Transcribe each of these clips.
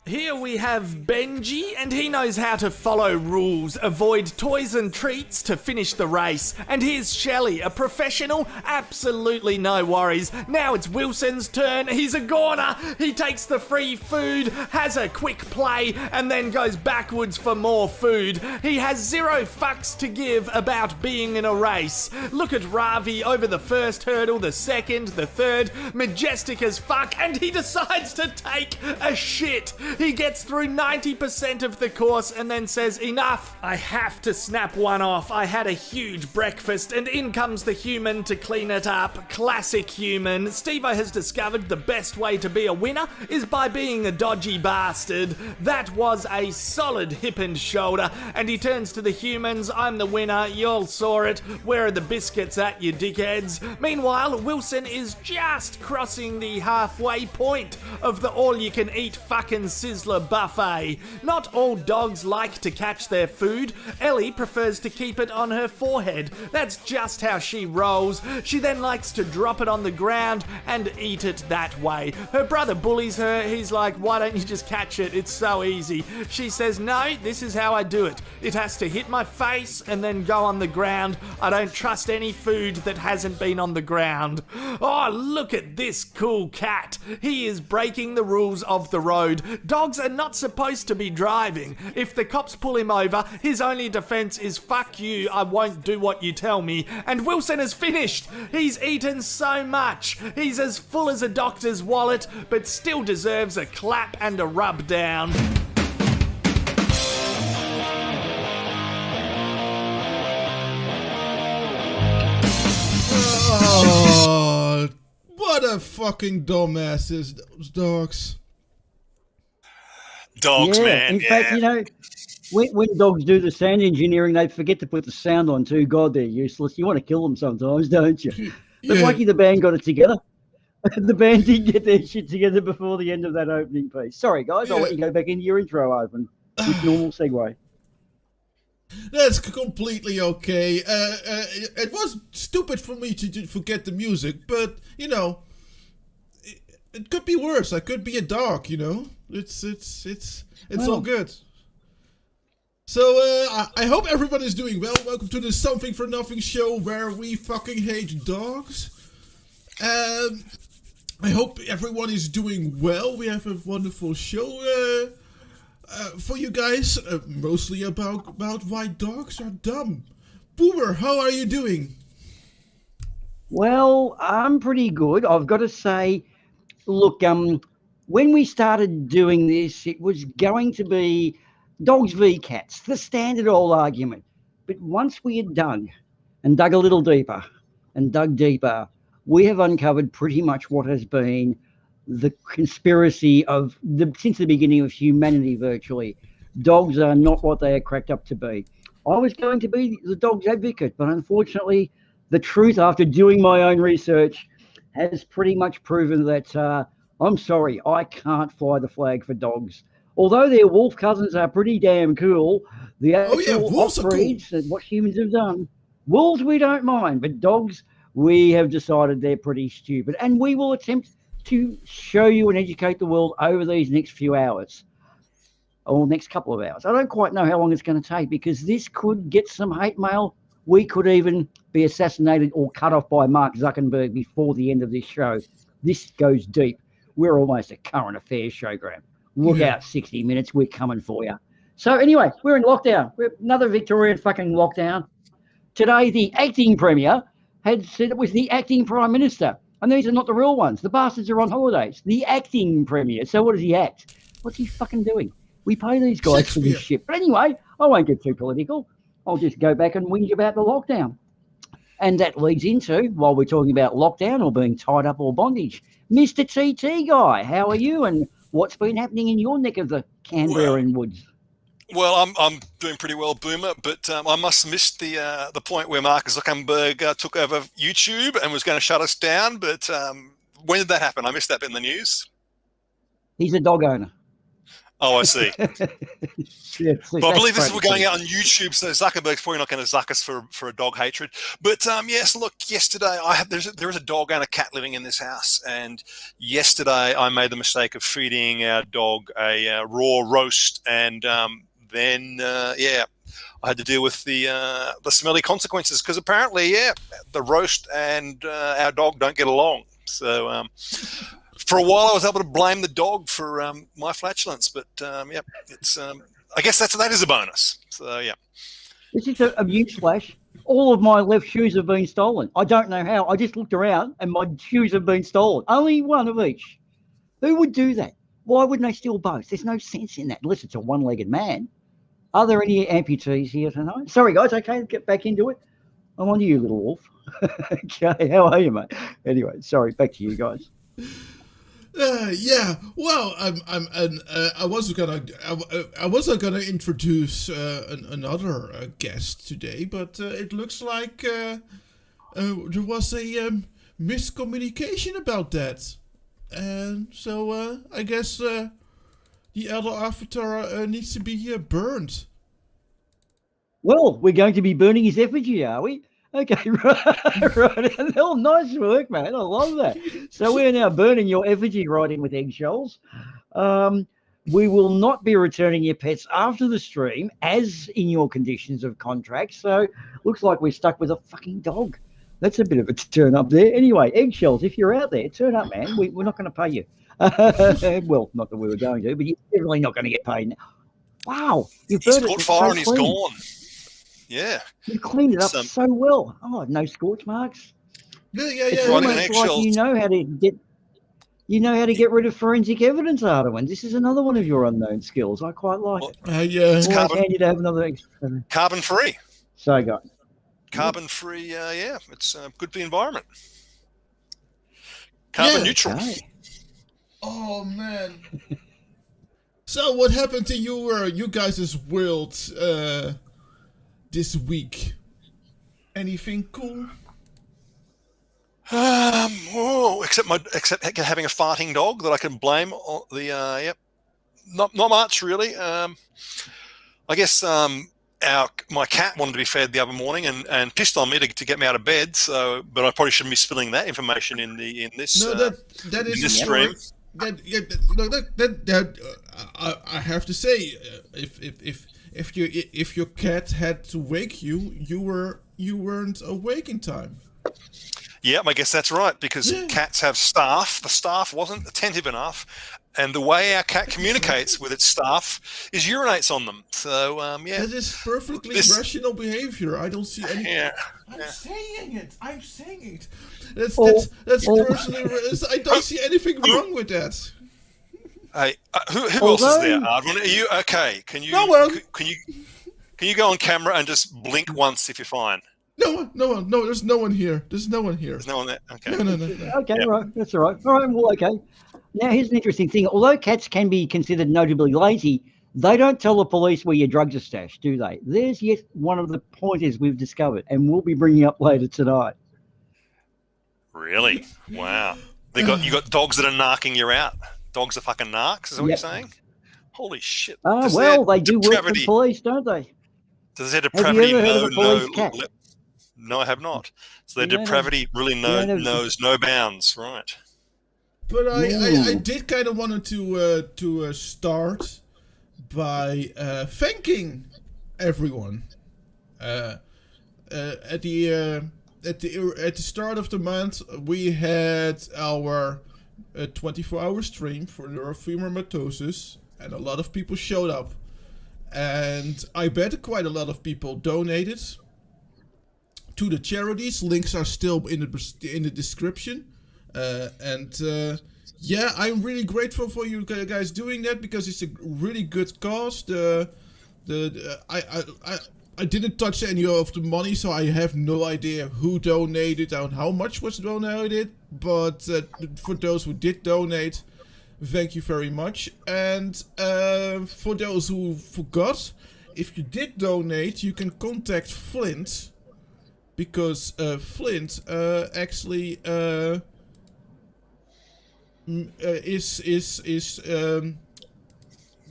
Here we have Benji, and he knows how to follow rules, avoid toys and treats to finish the race. And here's Shelley, a professional, absolutely no worries. Now it's Wilson's turn, he's a goner, he takes the free food, has a quick play, and then goes backwards for more food. He has zero fucks to give about being in a race. Look at Ravi over the first hurdle, the second, the third, majestic as fuck, and he decides to take a shit. He gets through 90% of the course and then says, enough, I have to snap one off. I had a huge breakfast, and in comes the human to clean it up. Classic human. Steve-O has discovered the best way to be a winner is by being a dodgy bastard. That was a solid hip and shoulder, and he turns to the humans, I'm the winner, you all saw it, where are the biscuits at, you dickheads? Meanwhile, Wilson is just crossing the halfway point of the all-you-can-eat fucking Sizzler buffet. Not all dogs like to catch their food. Ellie prefers to keep it on her forehead. That's just how she rolls. She then likes to drop it on the ground and eat it that way. Her brother bullies her. He's like, why don't you just catch it? It's so easy. She says, no, this is how I do it. It has to hit my face and then go on the ground. I don't trust any food that hasn't been on the ground. Oh, look at this cool cat. He is breaking the rules of the road. Dogs are not supposed to be driving. If the cops pull him over, his only defense is fuck you, I won't do what you tell me. And Wilson has finished. He's eaten so much. He's as full as a doctor's wallet, but still deserves a clap and a rub down. Oh, what a fucking dumbasses, those dogs. Dogs, man. In fact, you know, when dogs do the sound engineering, they forget to put the sound on too. God, they're useless. You want to kill them sometimes, don't you? But lucky the band got it together. The band did get their shit together before the end of that opening piece. Sorry, guys, I'll let you go back into your intro open with normal segue. That's completely okay. It was stupid for me to forget the music, but, you know, it could be worse. I could be a dog, you know? It's all good. So, I hope everyone is doing well. Welcome to the Something for Nothing show where we fucking hate dogs. I hope everyone is doing well. We have a wonderful show for you guys. Mostly about why dogs are dumb. Boomer, how are you doing? Well, I'm pretty good. I've got to say, look, when we started doing this, it was going to be dogs v cats, the standard old argument. But once we had dug a little deeper and dug deeper, we have uncovered pretty much what has been the conspiracy of since the beginning of humanity, virtually. Dogs are not what they are cracked up to be. I was going to be the dog's advocate, but unfortunately, the truth after doing my own research has pretty much proven that I'm sorry, I can't fly the flag for dogs. Although their wolf cousins are pretty damn cool, the actual off-breeds and what humans have done, wolves we don't mind, but dogs, we have decided they're pretty stupid. And we will attempt to show you and educate the world over these next few hours, or next couple of hours. I don't quite know how long it's going to take because this could get some hate mail. We could even be assassinated or cut off by Mark Zuckerberg before the end of this show. This goes deep. We're almost a current affairs show, Graham. Look out, 60 minutes. We're coming for you. So anyway, we're in lockdown. We're another Victorian fucking lockdown. Today, the acting premier had said it was the acting prime minister. And these are not the real ones. The bastards are on holidays. The acting premier. So what does he act? What's he fucking doing? We pay these guys for this shit. But anyway, I won't get too political. I'll just go back and whinge about the lockdown. And that leads into, while we're talking about lockdown or being tied up or bondage, Mr. TT guy, how are you and what's been happening in your neck of the Canberra woods? Well, I'm doing pretty well, Boomer, but I must have missed the point where Mark Zuckerberg took over YouTube and was going to shut us down. But when did that happen? I missed that bit in the news. He's a dog owner. Oh, I see. Yeah, But I believe this is we're going out on YouTube, so Zuckerberg's probably not going to zuck us for a dog hatred. But yes, look, yesterday there is a dog and a cat living in this house, and yesterday I made the mistake of feeding our dog a raw roast, and then I had to deal with the smelly consequences because apparently, the roast and our dog don't get along. So for a while, I was able to blame the dog for my flatulence, but it's. I guess that is a bonus. So yeah. This is a news flash. All of my left shoes have been stolen. I don't know how. I just looked around and my shoes have been stolen. Only one of each. Who would do that? Why wouldn't they steal both? There's no sense in that unless it's a one-legged man. Are there any amputees here tonight? Sorry, guys. Okay, get back into it. I'm on to you, little wolf. Okay, how are you, mate? Anyway, sorry. Back to you guys. Well, I wasn't gonna introduce another guest today, but it looks like there was a miscommunication about that, and so I guess the elder avatar needs to be burned. Well, we're going to be burning his effigy, are we? Okay, right. Oh, nice work, man. I love that. So we're now burning your effigy right in with eggshells. We will not be returning your pets after the stream, as in your conditions of contract. So looks like we're stuck with a fucking dog. That's a bit of a turn up there. Anyway, eggshells, if you're out there, turn up, man. We're not going to pay you. Well, not that we were going to, but you're definitely not going to get paid now. Wow. He's caught fire and he's gone. Yeah. You cleaned it up so well. Oh, no scorch marks. Yeah. It's almost like you know how to get rid of forensic evidence, Ardawen. This is another one of your unknown skills. I quite like it. It's always handy to have another extra. Carbon free. So, guys. Carbon free. It's good for the environment. Carbon neutral. Okay. Oh man. So what happened to you guys' world this week? Anything cool? Except having a farting dog that I can blame on the not much really. I guess my cat wanted to be fed the other morning and pissed on me to get me out of bed. So, but I probably shouldn't be spilling that information in this that is this stream. I have to say, if your cat had to wake you, you weren't awake in time. Yeah, I guess that's right, because cats have staff. The staff wasn't attentive enough, and the way our cat communicates with its staff is urinates on them. So, that is perfectly rational behavior. I don't see any. Yeah. I'm saying it. That's personally. I don't see anything wrong with that. Hey, who else is there, Ardawen? Are you okay? Can you go on camera and just blink once if you're fine? No, there's no one here. There's no one here. There's no one there. Okay. No. Okay, right. That's all right. All right, well, okay. Now, here's an interesting thing. Although cats can be considered notably lazy, they don't tell the police where your drugs are stashed, do they? There's yet one of the pointers we've discovered, and we'll be bringing up later tonight. Really? Wow. You got dogs that are narking you out. Dogs are fucking narcs, is that what you're saying? Holy shit. Well, they do work for the police, don't they? Does their depravity cat? No, I have not. So their depravity really knows no bounds, right? But I did kind of wanted to start by thanking everyone. At the start of the month, we had our 24-hour stream for Neurofibromatosis, and a lot of people showed up. And I bet quite a lot of people donated to the charities. Links are still in the description. I'm really grateful for you guys doing that, because it's a really good cause. I didn't touch any of the money, so I have no idea who donated and how much was donated. But for those who did donate, thank you very much. And for those who forgot, if you did donate, you can contact Flint, because Flint actually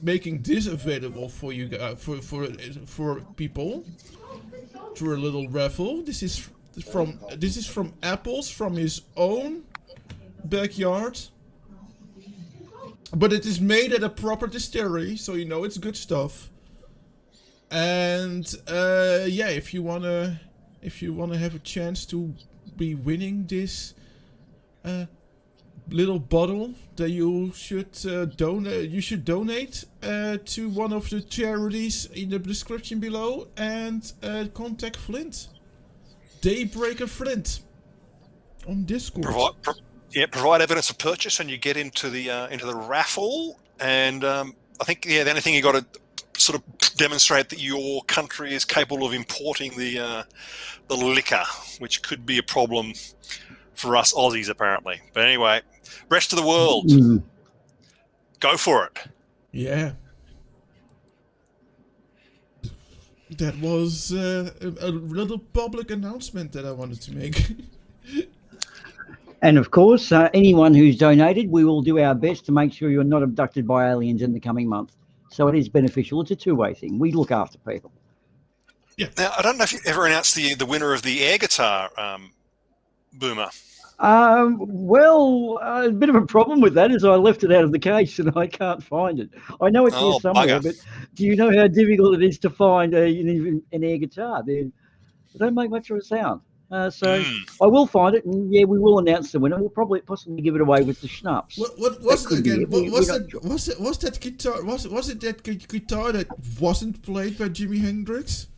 making this available for you guys, for people through a little raffle. This is from Apples, from his own backyard. But it is made at a proper distillery, so you know it's good stuff. And yeah, if you wanna have a chance to be winning this little bottle, that you should donate. You should donate to one of the charities in the description below, and contact Flint, Daybreaker Flint, on Discord. Provide evidence of purchase, and you get into the raffle. And I think the only thing you got to sort of demonstrate that your country is capable of importing the liquor, which could be a problem for us Aussies apparently. But anyway, rest of the world, go for it. Yeah. That was a little public announcement that I wanted to make. And of course, anyone who's donated, we will do our best to make sure you're not abducted by aliens in the coming month. So it is beneficial. It's a two-way thing. We look after people. Yeah. Now, I don't know if you ever announced the winner of the air guitar, Boomah. Well, a bit of a problem with that is I left it out of the case and I can't find it. I know it's here somewhere, bugger. but do you know how difficult it is to find an air guitar? They don't make much of a sound. So I will find it, and yeah, we will announce the winner. We'll possibly give it away with the schnapps. What was it again? Was that guitar? Was it that guitar that wasn't played by Jimi Hendrix?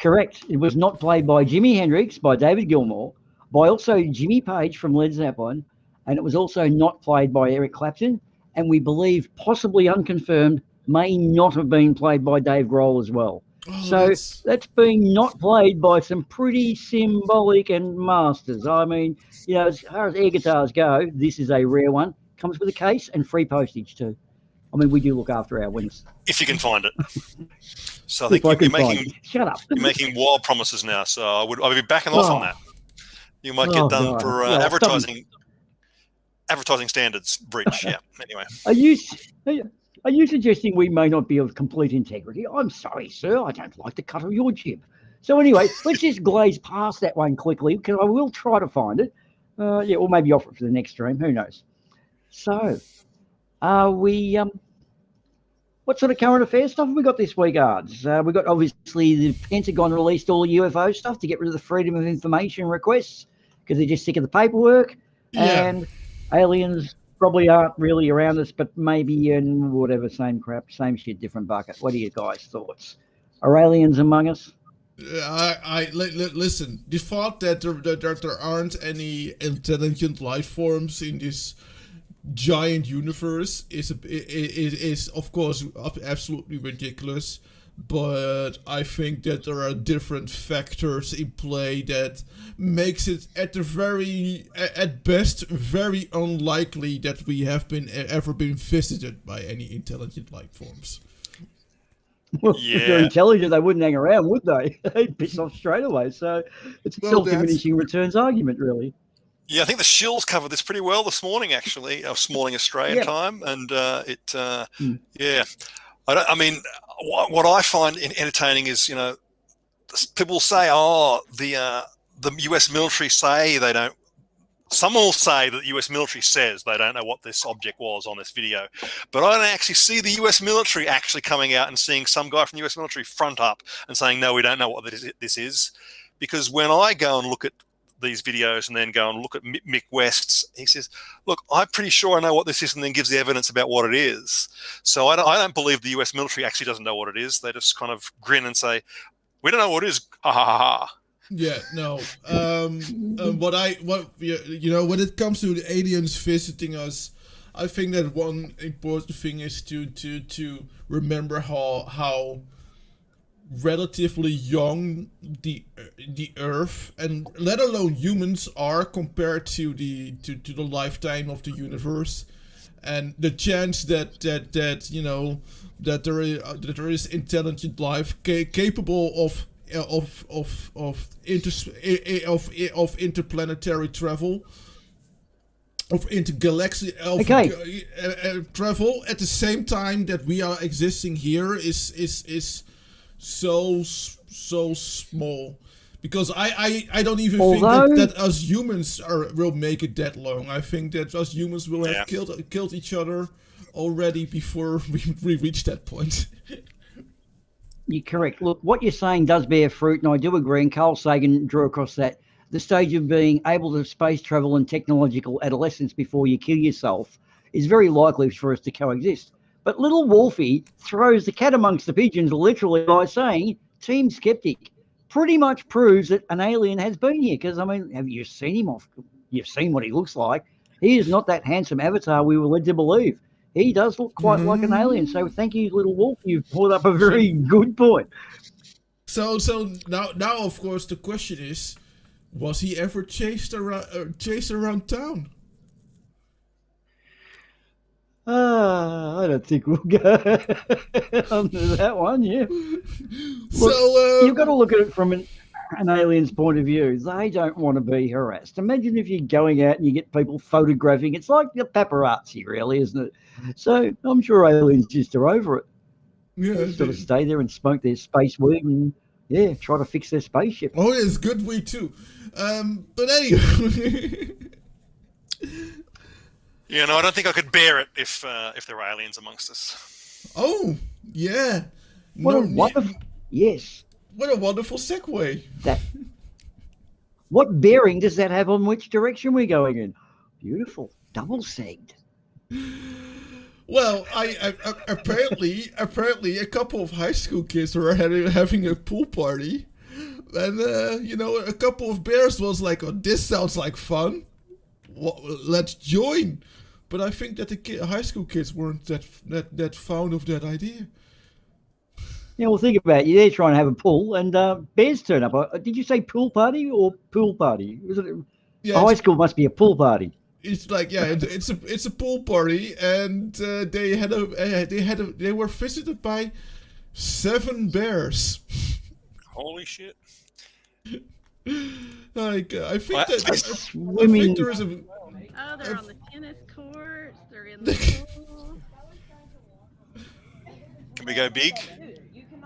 Correct. It was not played by Jimi Hendrix, by David Gilmour, by also Jimmy Page from Led Zeppelin, and it was also not played by Eric Clapton, and we believe, possibly unconfirmed, may not have been played by Dave Grohl as well. Oh, so that's being not played by some pretty symbolic and masters. I mean, you know, as far as air guitars go, this is a rare one. Comes with a case and free postage too. I mean, we do look after our winners. If you can find it. So I think you're making wild promises now. So I would be backing off on that. You might get done for advertising standards breach. Yeah. Anyway. Are you suggesting we may not be of complete integrity? I'm sorry, sir. I don't like the cut of your jib. So anyway, let's just glaze past that one quickly, because I will try to find it. Yeah, or maybe offer it for the next stream. Who knows? So, what sort of current affairs stuff have we got this week, Ards? We got, obviously, the Pentagon released all the UFO stuff to get rid of the Freedom of Information requests, because they're just sick of the paperwork. Yeah. And aliens probably aren't really around us, but maybe in whatever, same crap, same shit, different bucket. What are you guys' thoughts? Are aliens among us? Listen, the thought that there aren't any intelligent life forms in this giant universe is of course absolutely ridiculous. But I think that there are different factors in play that makes it at best very unlikely that we have ever been visited by any intelligent life forms. Well, if they're intelligent, they wouldn't hang around, would they? They'd piss off straight away. So it's a self-diminishing returons argument, really. Yeah, I think the Shills covered this pretty well this morning, actually, morning Australian time, and I mean, what I find entertaining is, you know, people say, the U.S. military say they don't. Some will say that the U.S. military says they don't know what this object was on this video, but I don't actually see the U.S. military actually coming out and seeing some guy from the U.S. military front up and saying, no, we don't know what this is, because when I go and look at these videos and then go and look at Mick West's, he says, look, I'm pretty sure I know what this is, and then gives the evidence about what it is. So I don't believe the US military actually doesn't know what it is. They just kind of grin and say, we don't know what it is. Ha ha ha ha. Yeah, no. When it comes to the aliens visiting us, I think that one important thing is to remember how relatively young the Earth, and let alone humans, are compared to the lifetime of the universe, and the chance that there is intelligent life capable of interplanetary travel of intergalaxy of travel at the same time that we are existing here is so small. Because I don't even think that us humans will make it that long. I think that us humans will have killed each other already before we reach that point. You're correct. Look, what you're saying does bear fruit, and I do agree. And Carl Sagan drew across that the stage of being able to space travel and technological adolescence before you kill yourself is very likely for us to coexist. But little Wolfie throws the cat amongst the pigeons literally by saying, Team Skeptic pretty much proves that an alien has been here. Because, I mean, have you seen him off? You've seen what he looks like. He is not that handsome avatar we were led to believe. He does look quite like an alien. So thank you, little Wolf. You've brought up a very good point. So now of course the question is, was he ever chased around town? I don't think we'll go under that one. Yeah. So look, you've got to look at it from an alien's point of view. They don't want to be harassed. Imagine if you're going out and you get people photographing. It's like the paparazzi, really, isn't it? So I'm sure aliens just are over it. Yeah, they sort of stay there and smoke their space weed and try to fix their spaceship. Oh, it's good weed too. But anyway. Yeah, no, I don't think I could bear it if there were aliens amongst us. Oh, yeah. What a wonderful segue. What bearing does that have on which direction we're going in? Beautiful. Double segged. Well, I apparently a couple of high school kids were having a pool party. And, a couple of bears was like, oh, this sounds like fun. Well, let's join. But I think that the high school kids weren't that fond of that idea. Yeah, well, think about it. You're there trying to have a pool, and bears turn up. Did you say pool party or pool party? Was it? Yeah, high school must be a pool party. It's like it's a pool party, and they were visited by 7 bears. Holy shit! Like I think there is a. Oh, they're on the tennis courts. They're in the pool. Can we go big?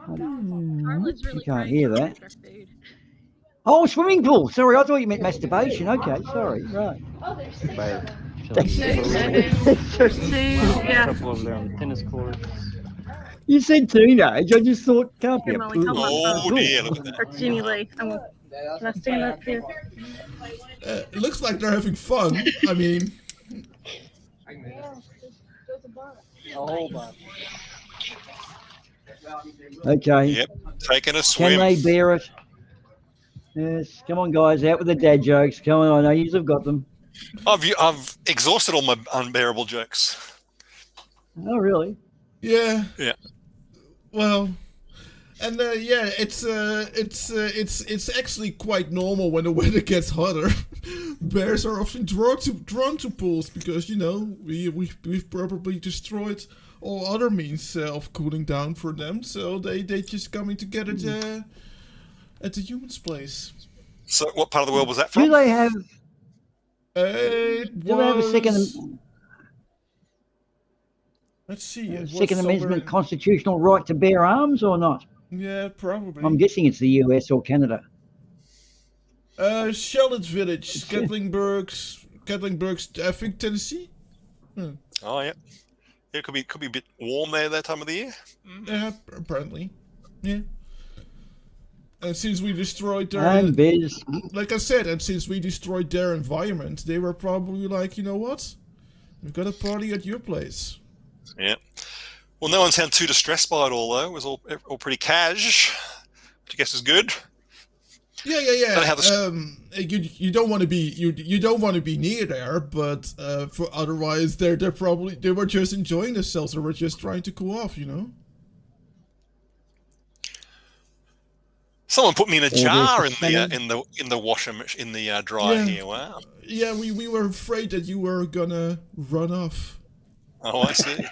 Carla's really you can't hear that. Food. Oh, swimming pool. Sorry, I thought you meant masturbation. Okay, sorry. Right. Oh, there's 6. There's 2. Yeah. A couple of them on the tennis courts. You said teenage. I just thought can't be a pool. Oh dear, look at that. Or Ginny Lee. Can I stand up here? It looks like they're having fun. I mean. Okay. Yep, taking a swim. Can they bear it? Yes. Come on, guys, out with the dad jokes. Come on, I know you've got them. I've exhausted all my unbearable jokes. Oh, really? Yeah. Yeah. Well, and it's actually quite normal when the weather gets hotter. Bears are often drawn to pools because we've probably destroyed all other means of cooling down for them, so they just coming together at the human's place. So, what part of the world was that from? Do they have? They have a second? Let's see. Second Amendment constitutional right to bear arms or not? Yeah, probably. I'm guessing it's the US or Canada. Charlotte Village, Gatlinburg, I think Tennessee. Oh yeah. It could be a bit warm there that time of the year. Yeah, apparently. Yeah. And since we destroyed their like I said, and since we destroyed their environment, they were probably like, you know what? We've got a party at your place. Yeah. Well, no one sounded too distressed by it all, though. It was all pretty cash, which I guess is good. Yeah. You don't want to be you don't want to be near there, but for otherwise they were just enjoying themselves. They were just trying to cool off, Someone put me in a jar in the washer in the dryer here. Wow. Yeah, we were afraid that you were gonna run off. Oh, I see.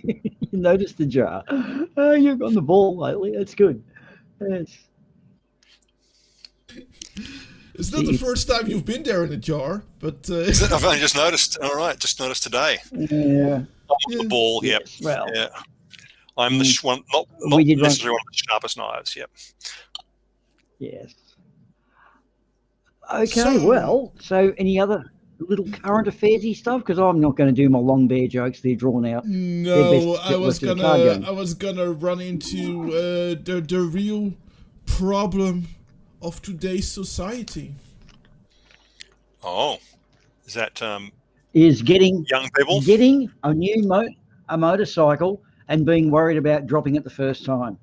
You noticed the jar. Oh, you've on the ball lately. That's good. Yes. It's not the first time you've been there in a jar, but I've only just noticed. All right, just noticed today. Yeah. I'm the ball. Yep. Yes, well, Yeah. I'm the one, not we did necessarily one of the sharpest knives. Yep. yes. Okay, so any other little current affairsy stuff? Because I'm not going to do my long bear jokes. They're drawn out. no, best I get was left of the card gonna game. I was gonna run into the real problem of today's society. Oh, is that Is getting young people? a new a motorcycle and being worried about dropping it the first time.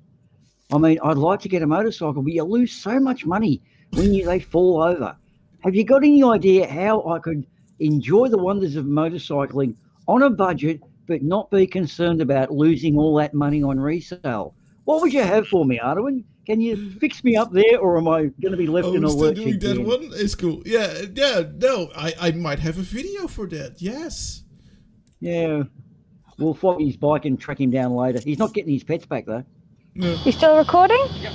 I mean, I'd like to get a motorcycle, but you lose so much money when they fall over. Have you got any idea how I could enjoy the wonders of motorcycling on a budget, but not be concerned about losing all that money on resale? What would you have for me, Ardawen? Can you fix me up there, or am I going to be left in a still lurch doing that again? one? It's cool. Yeah, no, I might have a video for that. Yes. Yeah, we'll flog his bike and track him down later. He's not getting his pets back, though. No. You still recording? Yep.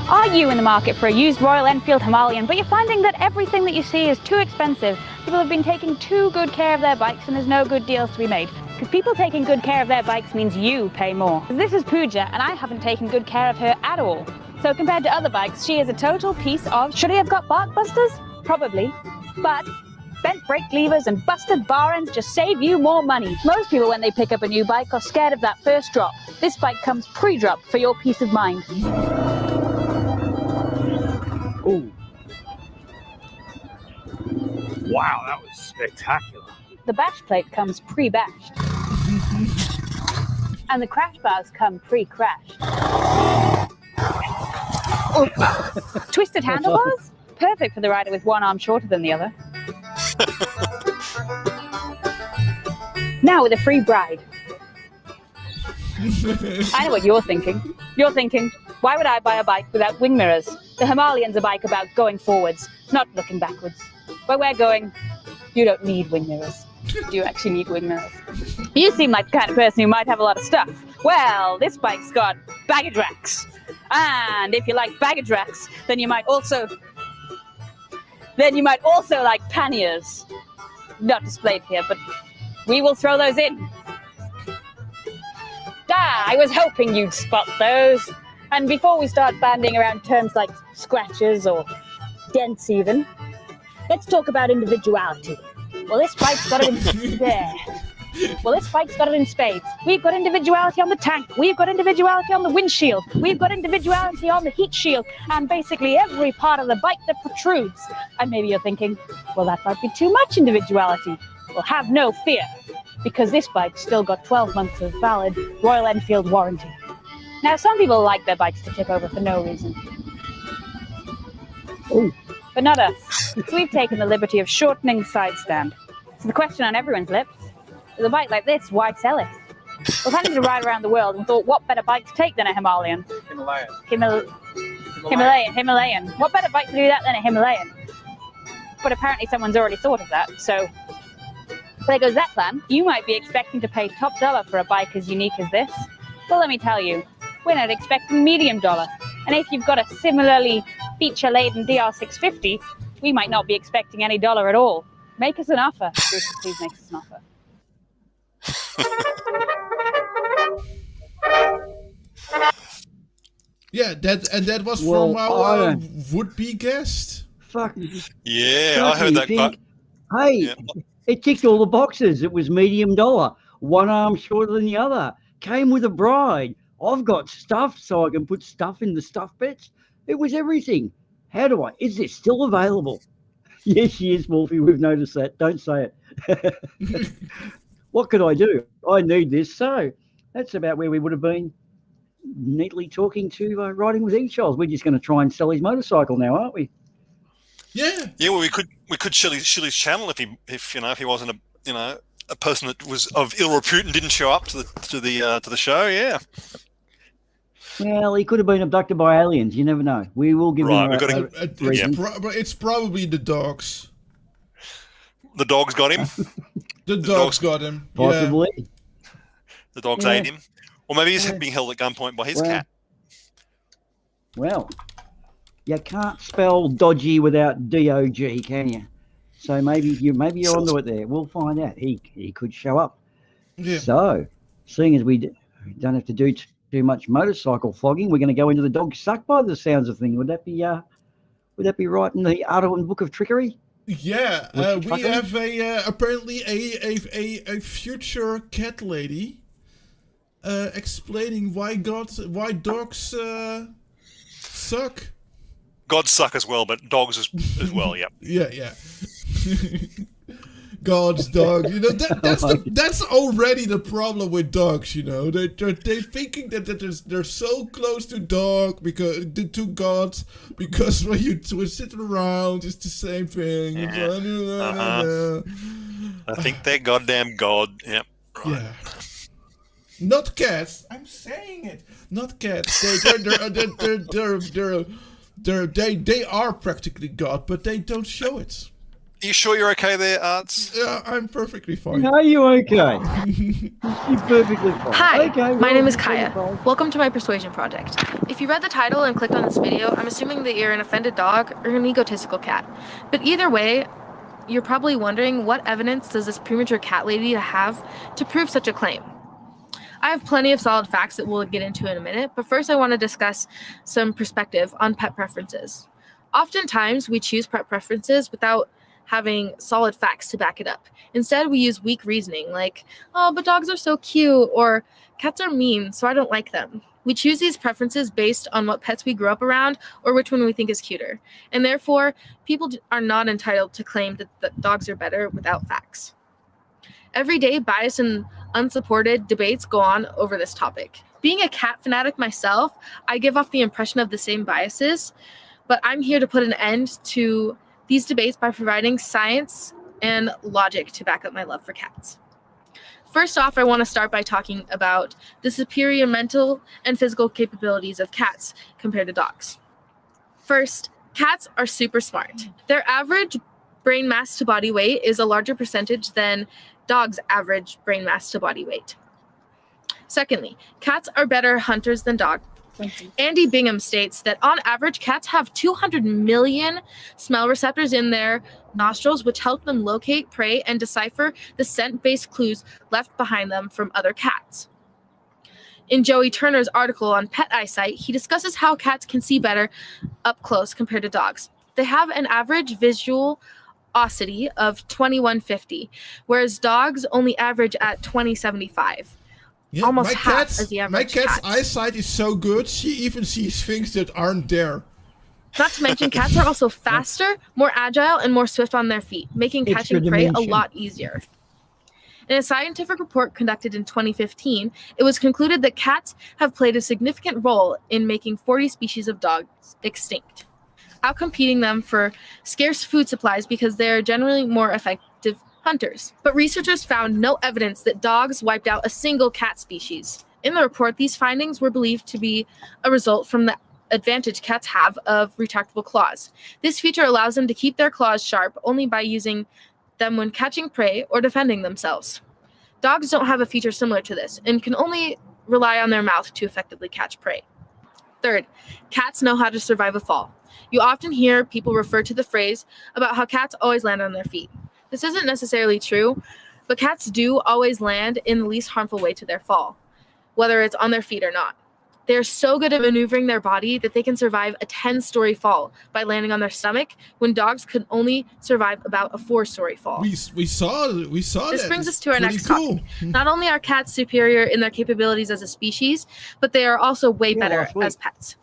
Are you in the market for a used Royal Enfield Himalayan, but you're finding that everything that you see is too expensive? People have been taking too good care of their bikes and there's no good deals to be made. Because people taking good care of their bikes means you pay more. This is Pooja and I haven't taken good care of her at all. So compared to other bikes, she is a total piece of... Should he have got bark busters? Probably. But bent brake levers and busted bar ends just save you more money. Most people, when they pick up a new bike, are scared of that first drop. This bike comes pre-drop for your peace of mind. Ooh. Wow, that was spectacular. The bash plate comes pre-bashed. And the crash bars come pre-crashed. Twisted handlebars? Perfect for the rider with one arm shorter than the other. Now with a free bride. I know what you're thinking. You're thinking, why would I buy a bike without wing mirrors? The Himalayan's a bike about going forwards, not looking backwards. Where we're going, you don't need wing mirrors. Do you actually need wing mirrors? You seem like the kind of person who might have a lot of stuff. Well, this bike's got baggage racks. And if you like baggage racks, then you might also like panniers. Not displayed here, but we will throw those in. I was hoping you'd spot those. And before we start banding around terms like scratches or dents even, let's talk about individuality. Well, this bike's got it in there. Well, this bike's got it in spades. We've got individuality on the tank. We've got individuality on the windshield. We've got individuality on the heat shield. And basically every part of the bike that protrudes. And maybe you're thinking, well, that might be too much individuality. Well, have no fear, because this bike's still got 12 months of valid Royal Enfield warranty. Now, some people like their bikes to tip over for no reason. Oh. But not us. We've taken the liberty of shortening the side stand. So the question on everyone's lips, with a bike like this, why sell it? We're planning to ride around the world and thought, what better bike to take than a Himalayan? Himalayan. What better bike to do that than a Himalayan? But apparently someone's already thought of that, so there goes that plan. You might be expecting to pay top dollar for a bike as unique as this. Well, let me tell you, we're not expecting medium dollar. And if you've got a similarly feature-laden DR650, we might not be expecting any dollar at all. Make us an offer. Please make us an offer. Yeah, that was from our would-be guest. Fuck. Yeah, I heard that. Hey, yeah. It ticked all the boxes. It was medium dollar, one arm shorter than the other. Came with a bride. I've got stuff so I can put stuff in the stuff bits. It was everything. Is this still available? Yes, she is, Wolfie. We've noticed that. Don't say it. What could I do? I need this. So that's about where we would have been neatly talking to riding with E-Charles. We're just going to try and sell his motorcycle now, aren't we? Yeah. Yeah, well, we could shill his channel if he wasn't a person that was of ill repute and didn't show up to the show. Yeah. Well, he could have been abducted by aliens. You never know. We will give him reason. It's probably the dogs. The dogs got him. The dogs got him. Possibly. Yeah. The dogs ate him. Or maybe he's being held at gunpoint by his cat. Well, You can't spell dodgy without D-O-G, can you? So maybe you're onto it there. We'll find out. He could show up. Yeah. So, seeing as we don't have to do too much motorcycle flogging, we're going to go into the dog suck by the sounds of things. Would that be right in the Ardawen Book of Trickery? Yeah, we have apparently a future cat lady explaining why dogs suck. Gods suck as well, but dogs as well. Yeah. Yeah. God's dog. You know that's already the problem with dogs. You know they're thinking that they're so close to gods because when we're sitting around it's the same thing. Yeah. I think they're goddamn God. Yep. Right. Yeah. Not cats. I'm saying it. Not cats. They are practically God, but they don't show it. Are you sure you're okay there, Arts? Yeah, I'm perfectly fine. Are you okay? You're perfectly fine. Hi, Okay, my name is perfectly Kaya. fine. Welcome to my persuasion project. If you read the title and clicked on this video, I'm assuming that you're an offended dog or an egotistical cat. But either way, you're probably wondering what evidence does this premature cat lady have to prove such a claim? I have plenty of solid facts that we'll get into in a minute, but first I want to discuss some perspective on pet preferences. Oftentimes, we choose pet preferences without having solid facts to back it up. Instead, we use weak reasoning like, oh, but dogs are so cute, or cats are mean, so I don't like them. We choose these preferences based on what pets we grew up around or which one we think is cuter. And therefore, people are not entitled to claim that dogs are better without facts. Every day, bias and unsupported debates go on over this topic. Being a cat fanatic myself, I give off the impression of the same biases, but I'm here to put an end to these debates by providing science and logic to back up my love for cats. First off, I want to start by talking about the superior mental and physical capabilities of cats compared to dogs. First, cats are super smart. Their average brain mass to body weight is a larger percentage than dogs' average brain mass to body weight. Secondly, cats are better hunters than dogs. Andy Bingham states that on average, cats have 200 million smell receptors in their nostrils, which help them locate prey and decipher the scent-based clues left behind them from other cats. In Joey Turner's article on pet eyesight, he discusses how cats can see better up close compared to dogs. They have an average visual acuity of 2150, whereas dogs only average at 2075. Yeah, Almost half as the average my cat's cat. eyesight is so good, she even sees things that aren't there. Not to mention, cats are also faster, more agile, and more swift on their feet, making Extra catching prey a dimension. lot easier. In a scientific report conducted in 2015, it was concluded that cats have played a significant role in making 40 species of dogs extinct, outcompeting them for scarce food supplies because they are generally more effective hunters. But researchers found no evidence that dogs wiped out a single cat species. In the report, these findings were believed to be a result from the advantage cats have of retractable claws. This feature allows them to keep their claws sharp only by using them when catching prey or defending themselves. Dogs don't have a feature similar to this and can only rely on their mouth to effectively catch prey. Third, cats know how to survive a fall. You often hear people refer to the phrase about how cats always land on their feet. This isn't necessarily true, but cats do always land in the least harmful way to their fall, whether it's on their feet or not. They're so good at maneuvering their body that they can survive a 10-story fall by landing on their stomach, when dogs could only survive about a 4-story fall. We saw This that. brings us It's to our pretty next cool. topic. Not only are cats superior in their capabilities as a species, but they are also way Yeah, better last week. as pets.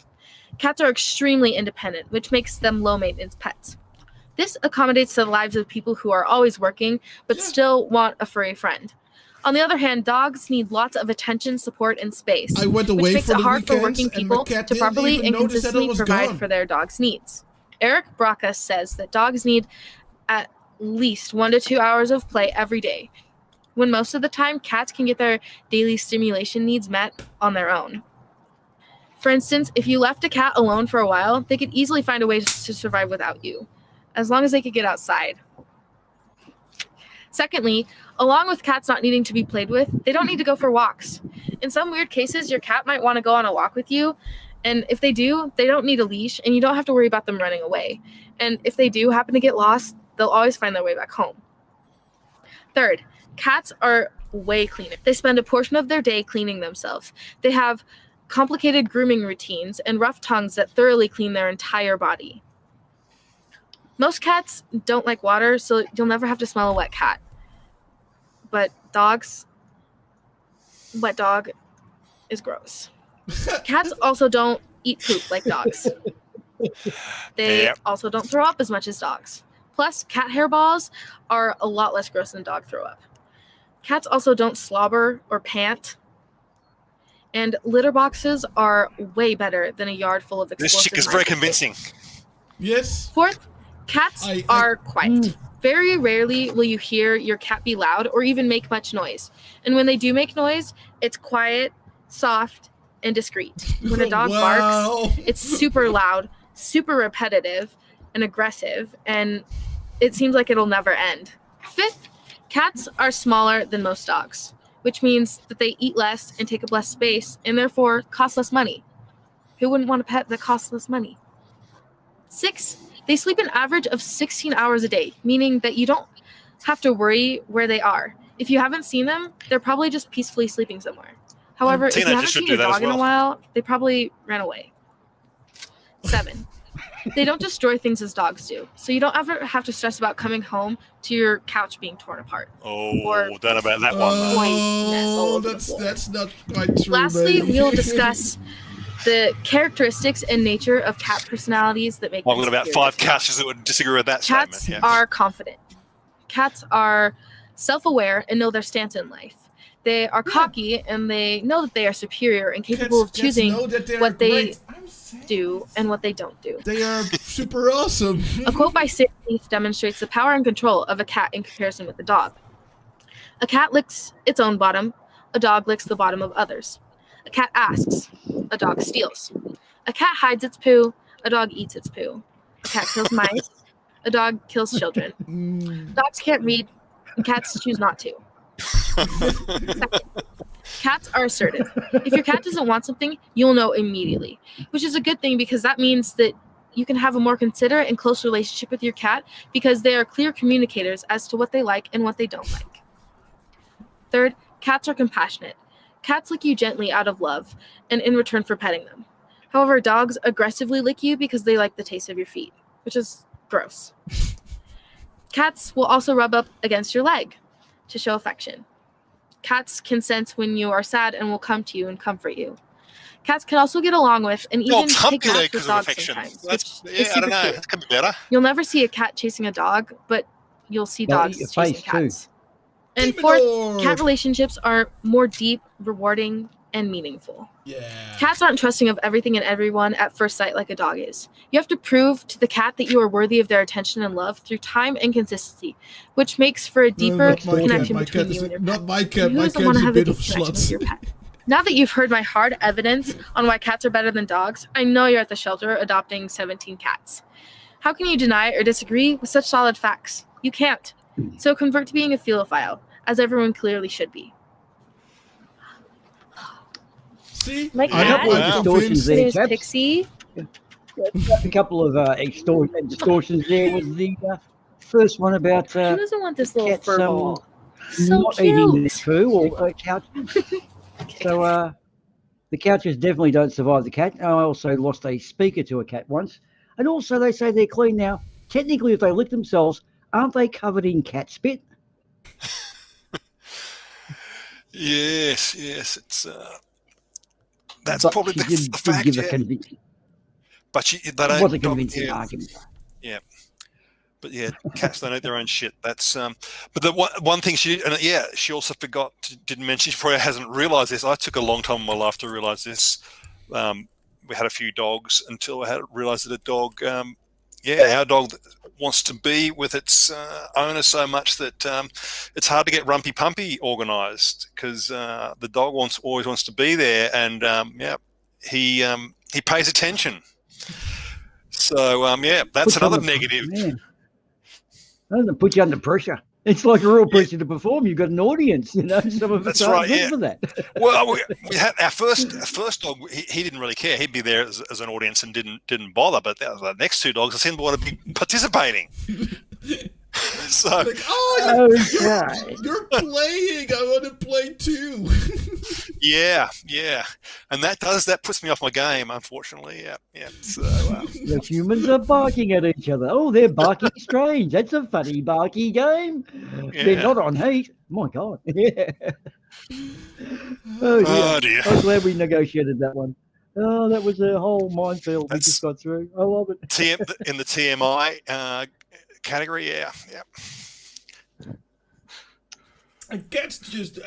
Cats are extremely independent, which makes them low-maintenance pets. This accommodates the lives of people who are always working, but still want a furry friend. On the other hand, dogs need lots of attention, support, and space, I went away which makes for it the hard for weekends, working and my people cat to didn't properly even and notice that it consistently was provide gone. for their dog's needs. Eric Brocka says that dogs need at least 1 to 2 hours of play every day, when most of the time cats can get their daily stimulation needs met on their own. For instance, if you left a cat alone for a while, they could easily find a way to survive without you, as long as they could get outside. Secondly, along with cats not needing to be played with, they don't need to go for walks. In some weird cases, your cat might want to go on a walk with you, And if they do, they don't need a leash, and you don't have to worry about them running away. And if they do happen to get lost, they'll always find their way back home. Third, cats are way cleaner. They spend a portion of their day cleaning themselves. They have complicated grooming routines and rough tongues that thoroughly clean their entire body. Most cats don't like water, so you'll never have to smell a wet cat. But dogs, wet dog is gross. Cats also don't eat poop like dogs. They also don't throw up as much as dogs. Plus, cat hairballs are a lot less gross than dog throw up. Cats also don't slobber or pant. And litter boxes are way better than a yard full of explosive. This chick is very convincing. Yes. Fourth, cats are quiet. Very rarely will you hear your cat be loud or even make much noise. And when they do make noise, it's quiet, soft, and discreet. When a dog barks, it's super loud, super repetitive, and aggressive, and it seems like it'll never end. Fifth, cats are smaller than most dogs, which means that they eat less and take up less space and therefore cost less money. Who wouldn't want a pet that costs less money? 6, they sleep an average of 16 hours a day, meaning that you don't have to worry where they are. If you haven't seen them, they're probably just peacefully sleeping somewhere. However, if you haven't seen your dog in a while, they probably ran away. 7, they don't destroy things as dogs do, so you don't ever have to stress about coming home to your couch being torn apart. Oh, don't know about that one. Oh, that's not quite true. Lastly, we'll discuss the characteristics and nature of cat personalities that make them I've got about superior. 5 couches that would disagree with that Cats statement. Yeah. are confident. Cats are self-aware and know their stance in life. They are cocky and they know that they are superior and capable of choosing what they do and what they don't do. They are super awesome. A quote by Sarah Heath demonstrates the power and control of a cat in comparison with a dog. A cat licks its own bottom. A dog licks the bottom of others. A cat asks. A dog steals. A cat hides its poo. A dog eats its poo. A cat kills mice. A dog kills children. Dogs can't read, and cats choose not to. Second, cats are assertive. If your cat doesn't want something, you'll know immediately, which is a good thing because that means that you can have a more considerate and close relationship with your cat because they are clear communicators as to what they like and what they don't like. Third, cats are compassionate. Cats lick you gently out of love and in return for petting them. However, dogs aggressively lick you because they like the taste of your feet, which is gross. Cats will also rub up against your leg to show affection. Cats can sense when you are sad and will come to you and comfort you. Cats can also get along with and even take naps with dogs sometimes. I don't know. That could be better. You'll never see a cat chasing a dog, but you'll see dogs chasing cats. And Keep it fourth, on. cat relationships are more deep, rewarding, and meaningful. Yeah. Cats aren't trusting of everything and everyone at first sight like a dog is. You have to prove to the cat that you are worthy of their attention and love through time and consistency, which makes for a deeper connection between you and your pet. Not my cat. Who My doesn't cat want is to a have a bit deep of a connection with your slut. pet? Now that you've heard my hard evidence on why cats are better than dogs, I know you're at the shelter adopting 17 cats. How can you deny or disagree with such solid facts? You can't. So convert to being a philophile, as everyone clearly should be. See? My I cat? am quite convinced. There, There's chaps. Pixie. A couple of distortions there. Was the first one about Who doesn't want this little cats fur ball? So not eating cute. the poo or couches. So the couches definitely don't survive the cat. I also lost a speaker to a cat once. And also they say they're clean now. Technically, if they lick themselves, aren't they covered in cat spit? Yes, it's that's But probably she the did fact. give a Yeah. convincing. But they It don't. was a convincing argument. But yeah, cats don't eat their own shit. That's But the one thing she did, and she also didn't mention. She probably hasn't realised this. I took a long time in my life to realise this. We had a few dogs until I had realised that a dog, our dog wants to be with its owner so much that it's hard to get rumpy pumpy organised because the dog always wants to be there, and he pays attention. So that's Puts you another under- negative. Yeah. Doesn't it put you under pressure? It's like a real person to perform. You've got an audience, Some of us That's aren't right, good yeah. for that. Well, we had our first dog. He didn't really care. He'd be there as an audience and didn't bother. But the next two dogs, I seemed to want to be participating. So, Like, you're playing. I want to play too. yeah, and that puts me off my game, unfortunately. Yeah. So, The humans are barking at each other. Oh, they're barking strange. That's a funny barky game. They're not on heat. My God. Yeah. Oh, dear. I'm glad we negotiated that one. Oh, that was a whole minefield we just got through. I love it. In the TMI category, yeah. And cats just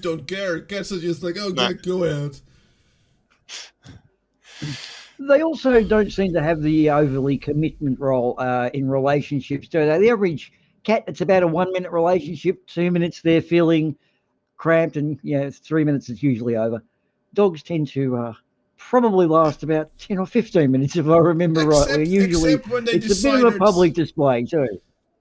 don't care. Cats are just like, go out. They also don't seem to have the overly commitment role in relationships, do they? The average cat, it's about a 1 minute relationship, 2 minutes they're feeling cramped, and 3 minutes it's usually over. Dogs tend to probably last about 10 or 15 minutes, if I remember rightly. And usually it's a bit of a public display too.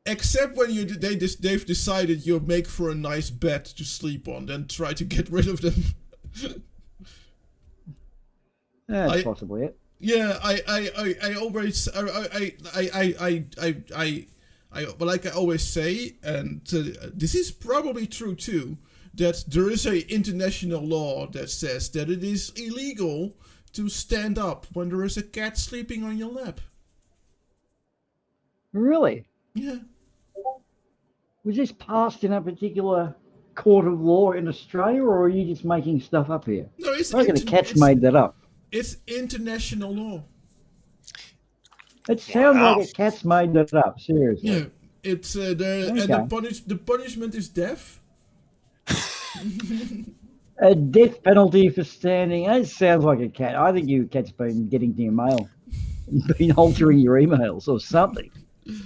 Except when they've decided you'll make for a nice bed to sleep on, then try to get rid of them. That's possibly it. Yeah, I always like I always say, and this is probably true too, that there is a international law that says that it is illegal to stand up when there is a cat sleeping on your lap. Really? Yeah. Was this passed in a particular court of law in Australia, or are you just making stuff up here? No, it's. I reckon the cat's made that up. It's international law. It sounds like a cat's made that up. Seriously. Yeah, it's and the punishment is death. A death penalty for standing. That sounds like a cat. I think your cat's been getting to your mail, been altering your emails or something.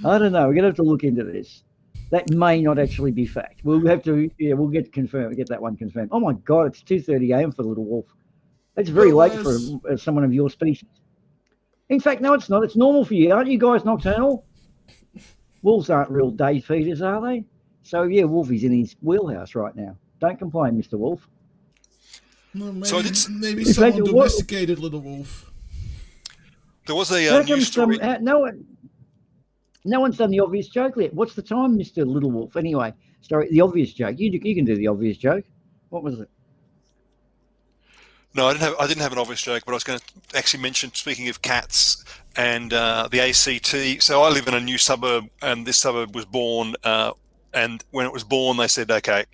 I don't know. We're gonna have to look into this. That may not actually be fact. We'll have to. Yeah, we'll get that one confirmed. Oh my God, it's 2:30 a.m. for Little Wolf. That's very late for someone of your species. In fact, no, it's not. It's normal for you. Aren't you guys nocturnal? Wolves aren't real day feeders, are they? So yeah, Wolfie's in his wheelhouse right now. Don't complain, Mr. Wolf. Well, maybe someone domesticated Little Wolf. There was a news story. No one's done the obvious joke yet. What's the time, Mr. Little Wolf? Anyway, sorry, the obvious joke. You can do the obvious joke. What was it? No, I didn't have an obvious joke, but I was going to actually mention, speaking of cats and the ACT. So I live in a new suburb, and this suburb was born. And when it was born, they said, okay,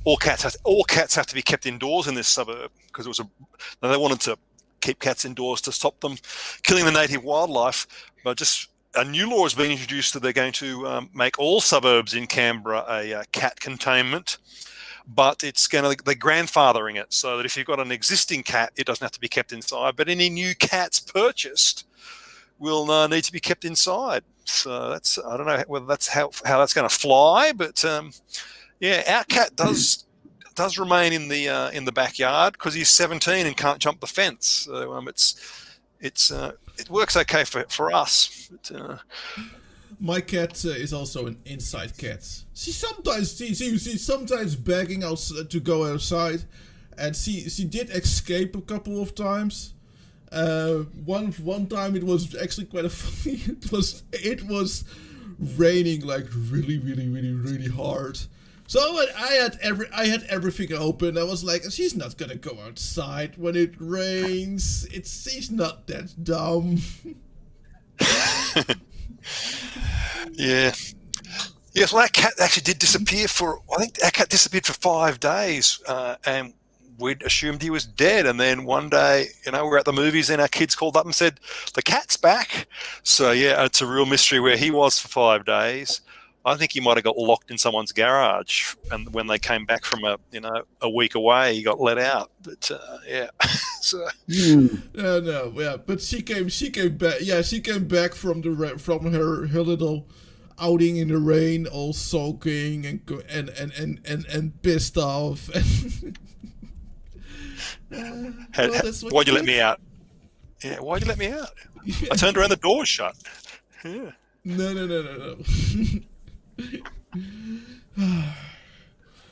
all cats have to be kept indoors in this suburb, because they wanted to keep cats indoors to stop them killing the native wildlife. But just a new law has been introduced that they're going to make all suburbs in Canberra a cat containment. But they're grandfathering it, so that if you've got an existing cat, it doesn't have to be kept inside. But any new cats purchased will need to be kept inside. So I don't know whether that's how that's going to fly, but our cat does remain in the backyard because he's 17 and can't jump the fence. So it works okay for us. But, my cat is also an inside cat. She's sometimes begging us to go outside, and she did escape a couple of times. One time it was actually quite funny. It was raining like really hard. So I had everything open. I was like, she's not gonna go outside when it rains. She's not that dumb. Yeah. Yes, well, that cat actually did disappear I think that cat disappeared for 5 days, and we'd assumed he was dead. And then one day, we're at the movies and our kids called up and said, the cat's back. So yeah, it's a real mystery where he was for 5 days. I think he might have got locked in someone's garage, and when they came back from a week away, he got let out. But yeah, so but she came back. Yeah, she came back from her little outing in the rain, all soaking and pissed off. Why'd you let me out? Yeah, why'd you let me out? I turned around, the door was shut. Yeah. No.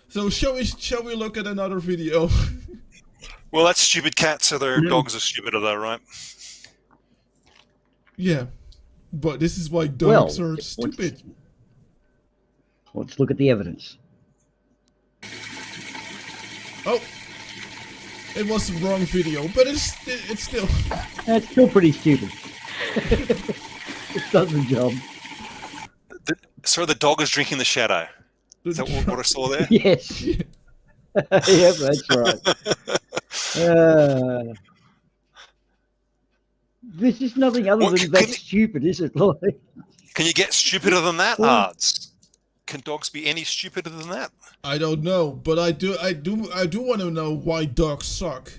So shall we look at another video? Well, that's stupid cats, so their dogs are stupider though, right? Yeah, but this is why dogs are stupid. Let's look at the evidence. Oh, it was the wrong video, but it's still. It's still pretty stupid. It does the job. So the dog is drinking the shadow. Is that what I saw there? Yes. Yeah, that's right. This is nothing other than that's stupid, is it? Like, can you get stupider than that, Ards? Can dogs be any stupider than that? I don't know, but I do want to know why dogs suck.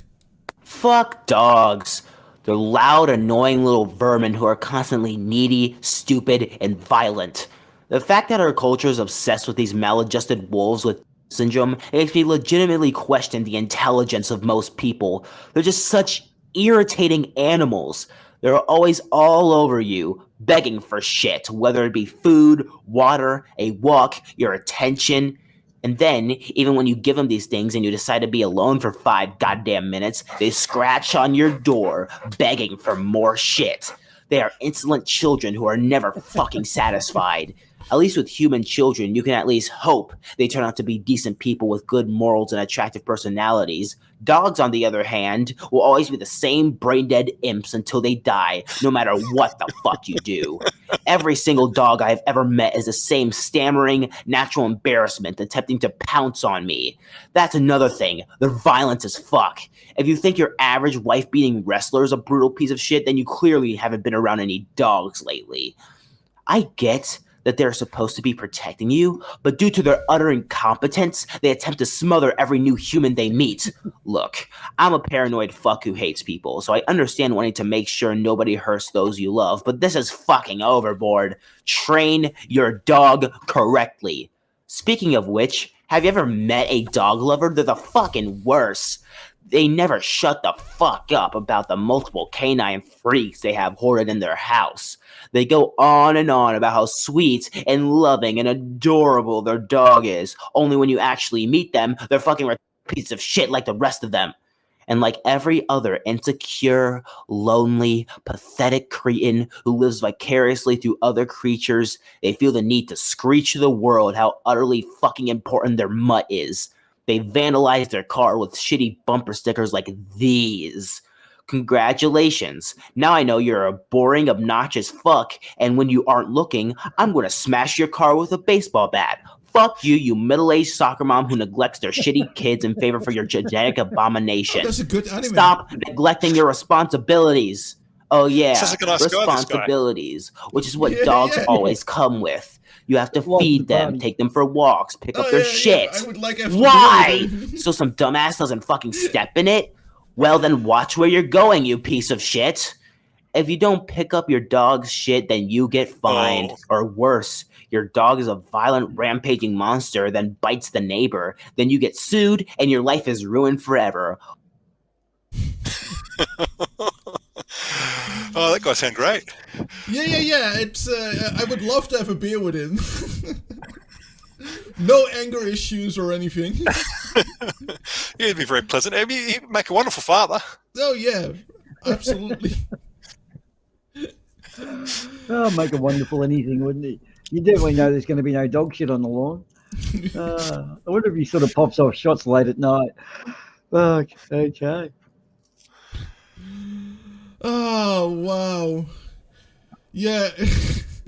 Fuck dogs. They're loud, annoying little vermin who are constantly needy, stupid, and violent. The fact that our culture is obsessed with these maladjusted wolves with syndrome makes me legitimately question the intelligence of most people. They're just such irritating animals. They're always all over you, begging for shit, whether it be food, water, a walk, your attention. And then, even when you give them these things and you decide to be alone for 5 goddamn minutes, they scratch on your door, begging for more shit. They are insolent children who are never fucking satisfied. At least with human children, you can at least hope they turn out to be decent people with good morals and attractive personalities. Dogs, on the other hand, will always be the same brain-dead imps until they die, no matter what the fuck you do. Every single dog I've ever met is the same stammering, natural embarrassment attempting to pounce on me. That's another thing. They're violent as fuck. If you think your average wife-beating wrestler is a brutal piece of shit, then you clearly haven't been around any dogs lately. I get that they're supposed to be protecting you, but due to their utter incompetence, they attempt to smother every new human they meet. Look, I'm a paranoid fuck who hates people, so I understand wanting to make sure nobody hurts those you love, but this is fucking overboard. Train your dog correctly. Speaking of which, have you ever met a dog lover? They're the fucking worst. They never shut the fuck up about the multiple canine freaks they have hoarded in their house. They go on and on about how sweet and loving and adorable their dog is. Only when you actually meet them, they're fucking pieces of shit like the rest of them. And like every other insecure, lonely, pathetic cretin who lives vicariously through other creatures, they feel the need to screech to the world how utterly fucking important their mutt is. They vandalize their car with shitty bumper stickers like these. Congratulations. Now I know you're a boring, obnoxious fuck, and when you aren't looking, I'm going to smash your car with a baseball bat. Fuck you, you middle-aged soccer mom who neglects their shitty kids in favor for your genetic abomination. That's a good anime. Stop neglecting your responsibilities. Oh yeah, Sounds like a nice guy, responsibilities, which is what dogs always come with. You have to feed them, take them for walks, pick up their shit. I would like Why? So some dumbass doesn't fucking step in it? Well, then watch where you're going, you piece of shit. If you don't pick up your dog's shit, then you get fined. Or worse, your dog is a violent, rampaging monster, then bites the neighbor. Then you get sued, and your life is ruined forever. Oh, that guy sounds great. Yeah. It's I would love to have a beer with him. No anger issues or anything. He'd be very pleasant. He'd make a wonderful father. Oh yeah, absolutely. Oh, make a wonderful anything, wouldn't he? You definitely know there's going to be no dog shit on the lawn. I wonder if he sort of pops off shots late at night. Okay. Oh, wow. Yeah.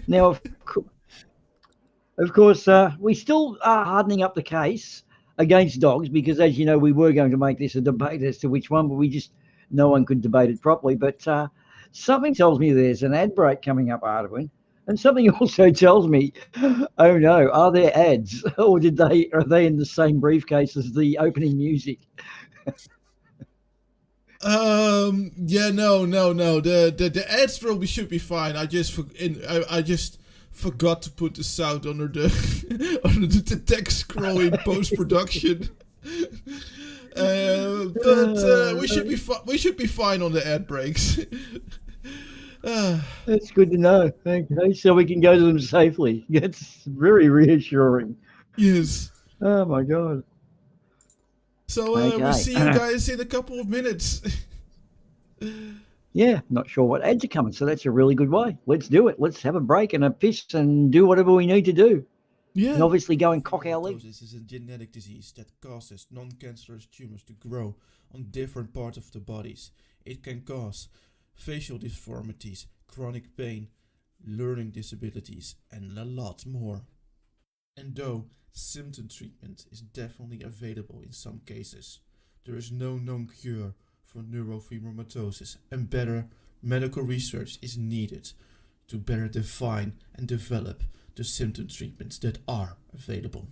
Now, of course, we still are hardening up the case against dogs because, as you know, we were going to make this a debate as to which one, but no one could debate it properly. But something tells me there's an ad break coming up, Ardawen, and something also tells me, oh no, are there ads, or are they in the same briefcase as the opening music? Yeah, no. The ads probably should be fine. I just forgot to put the sound under the text scrolling post production. But we should be fine on the ad breaks. That's good to know. Okay, so we can go to them safely. That's very reassuring. Yes. Oh my God. So Okay. we'll see you guys in a couple of minutes. Yeah, not sure what ads are coming, so that's a really good way. Let's do it. Let's have a break and a piss and do whatever we need to do. Yeah. And obviously go and cock our legs. Neurofibromatosis is a genetic disease that causes non-cancerous tumors to grow on different parts of the bodies. It can cause facial deformities, chronic pain, learning disabilities, and a lot more. And though symptom treatment is definitely available in some cases, there is no known cure for neurofibromatosis, and better medical research is needed to better define and develop the symptom treatments that are available.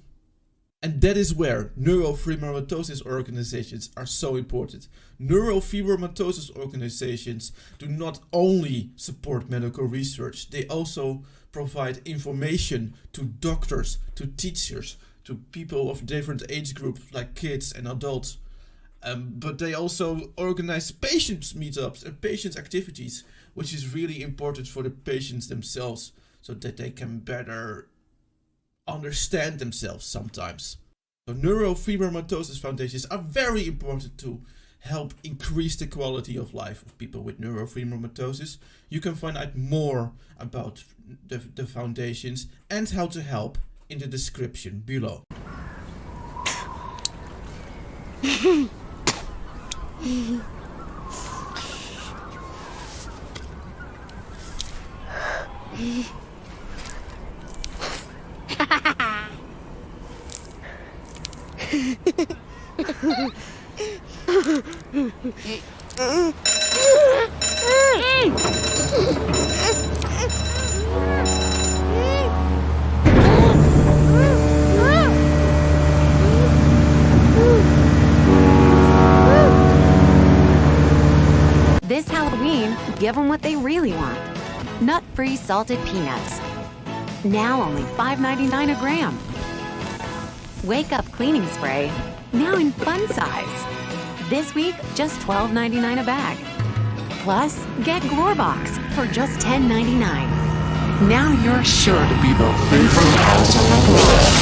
And that is where neurofibromatosis organizations are so important. Neurofibromatosis organizations do not only support medical research, they also provide information to doctors, to teachers, to people of different age groups like kids and adults. But they also organize patients meetups and patients activities, which is really important for the patients themselves, so that they can better understand themselves sometimes. So neurofibromatosis foundations are very important to help increase the quality of life of people with neurofibromatosis. You can find out more about the foundations and how to help in the description below. This Halloween, give them what they really want. Nut-free salted peanuts. Now only $5.99 a gram. Wake Up Cleaning Spray, now in fun size. This week, just $12.99 a bag. Plus, get Glorbox for just $10.99. Now you're sure to be the favorite house on the floor.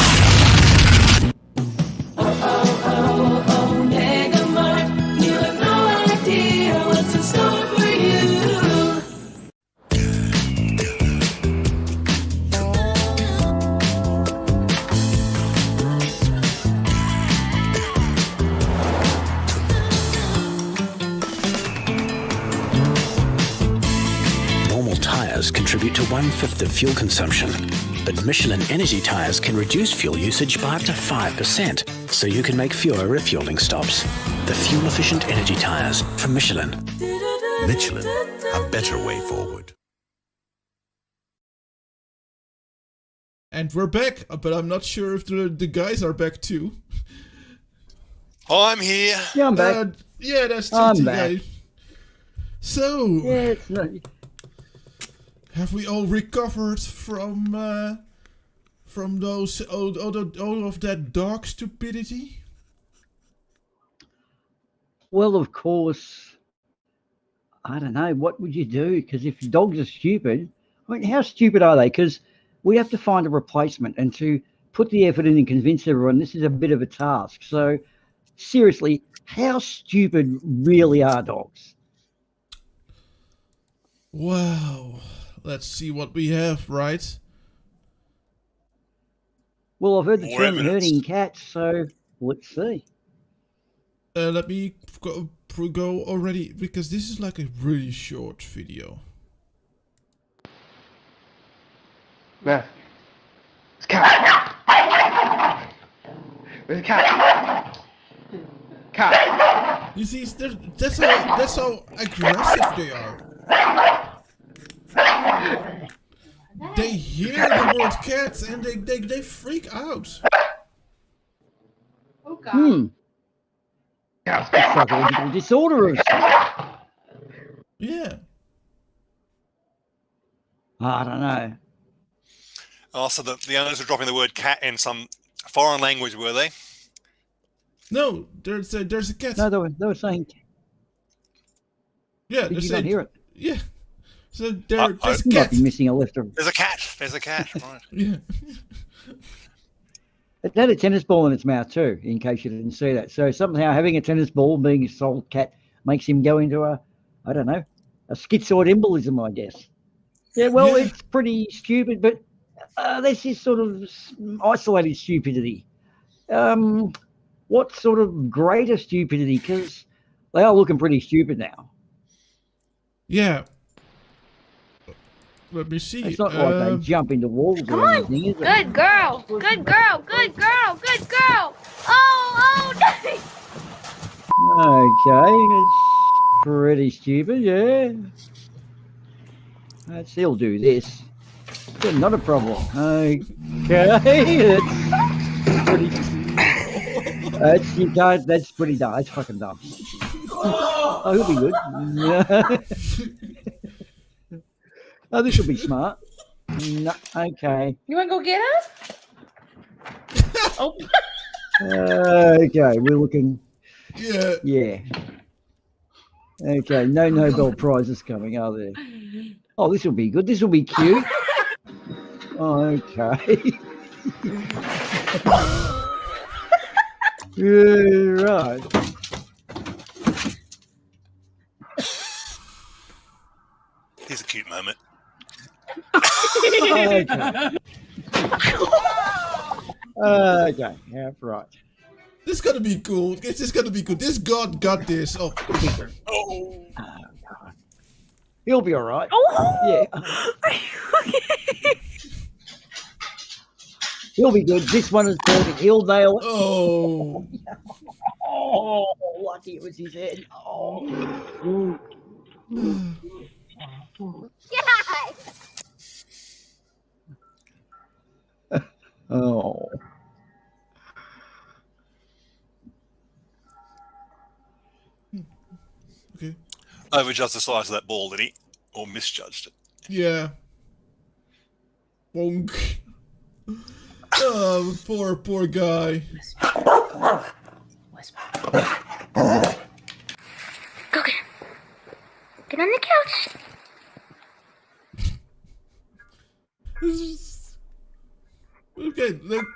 Contribute to 1/5 of fuel consumption, but Michelin Energy Tires can reduce fuel usage by up to 5%, so you can make fewer refueling stops. The fuel-efficient energy tires from Michelin. Michelin, a better way forward. And we're back, but I'm not sure if the guys are back too. I'm here. Yeah, I'm back. Yeah, that's I'm TT back. guy. So, Yeah, it's not... have we all recovered from those all of that dog stupidity? Well, of course, I don't know. What would you do? Because if dogs are stupid, I mean, how stupid are they? Because we have to find a replacement, and to put the effort in and convince everyone, this is a bit of a task. So, seriously, how stupid really are dogs? Wow. Let's see what we have, right? Well, I've heard the More term evidence. herding cats, so let's see. Let me go already, because this is like a really short video. Matthew. It's cat. Where's the cat? Cat. You see, that's how aggressive they are. They hear the word cat and they freak out. Oh God. It's psychological disorder. Yeah. I don't know. Oh, so the owners were dropping the word cat in some foreign language, were they? No, there's a cat. No, they were saying. Yeah, Did they're you saying, not hear it? yeah. So there's You might cats. be missing a left or... There's a cat. There's a cat. Right. Yeah. It had a tennis ball in its mouth too, in case you didn't see that. So somehow having a tennis ball being a soul cat makes him go into a schizoid embolism, I guess. Yeah, well, Yeah. it's pretty stupid, but this is sort of isolated stupidity. What sort of greater stupidity? Because they are looking pretty stupid now. Yeah. Let me see. It's not like they jump into walls Come or on. anything, is it? Good girl. Good girl. Good girl. Good girl. Oh, nice. Okay, it's pretty stupid, yeah. Let's still do this. Still not a problem. Okay, that's pretty dumb. That's fucking dumb. Oh, he'll be good. Oh, this will be smart. No, okay. You want to go get us? Oh. Okay, we're looking. Yeah. Yeah. Okay, no Nobel Prizes coming, are there? Oh, this will be good. This will be cute. Okay. Yeah, right. Here's a cute moment. Okay. Okay, yeah, right. This is gonna be cool. This is gonna be good. This god got this. Oh. He'll be all right. Oh. Yeah. He'll be good. This one is perfect. He'll nail it. Oh. Oh, lucky it was his head. Oh. Oh. Okay. Overjudged the size of that ball, did he? Or misjudged it? Yeah. Bonk. Oh, poor guy. Go get him. Get on the couch. Okay, like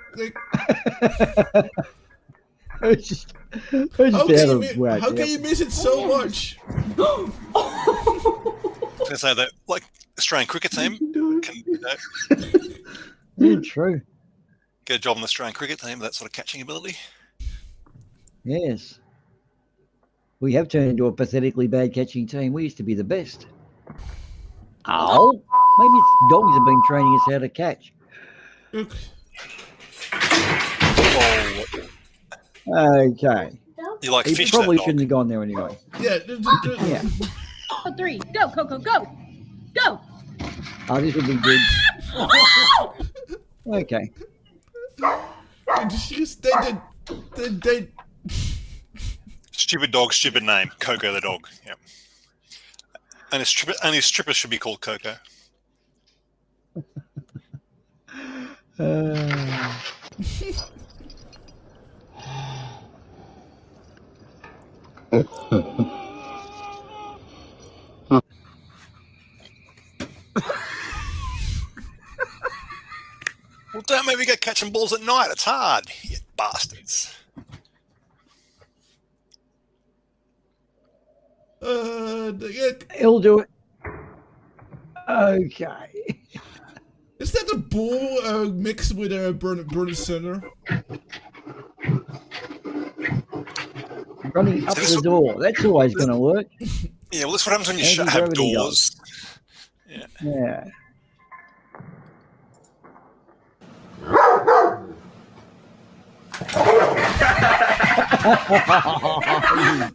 It's just how out of whack. can you miss it so much? I was going to say that, like, Australian cricket team can Yeah, true. get a job on the Australian cricket team with that sort of catching ability. Yes. We have turned into a pathetically bad catching team. We used to be the best. Oh, maybe it's dogs have been training us how to catch. Okay. You like He fish, probably that dog. shouldn't have gone there anyway. Yeah. Yeah. Oh, 3. Go, Coco, go. Go. Oh, this would be good. Okay. They Stupid dog, stupid name. Coco the dog. Yep. And his stripper should be called Coco. Well, don't make me go catching balls at night. It's hard, you bastards. He'll do it. Okay. Is that a bull mixed with a burn center? Running up the door. That's always going to work. Yeah, well, that's what happens when you Anti-gravity have doors. Yeah. Yeah.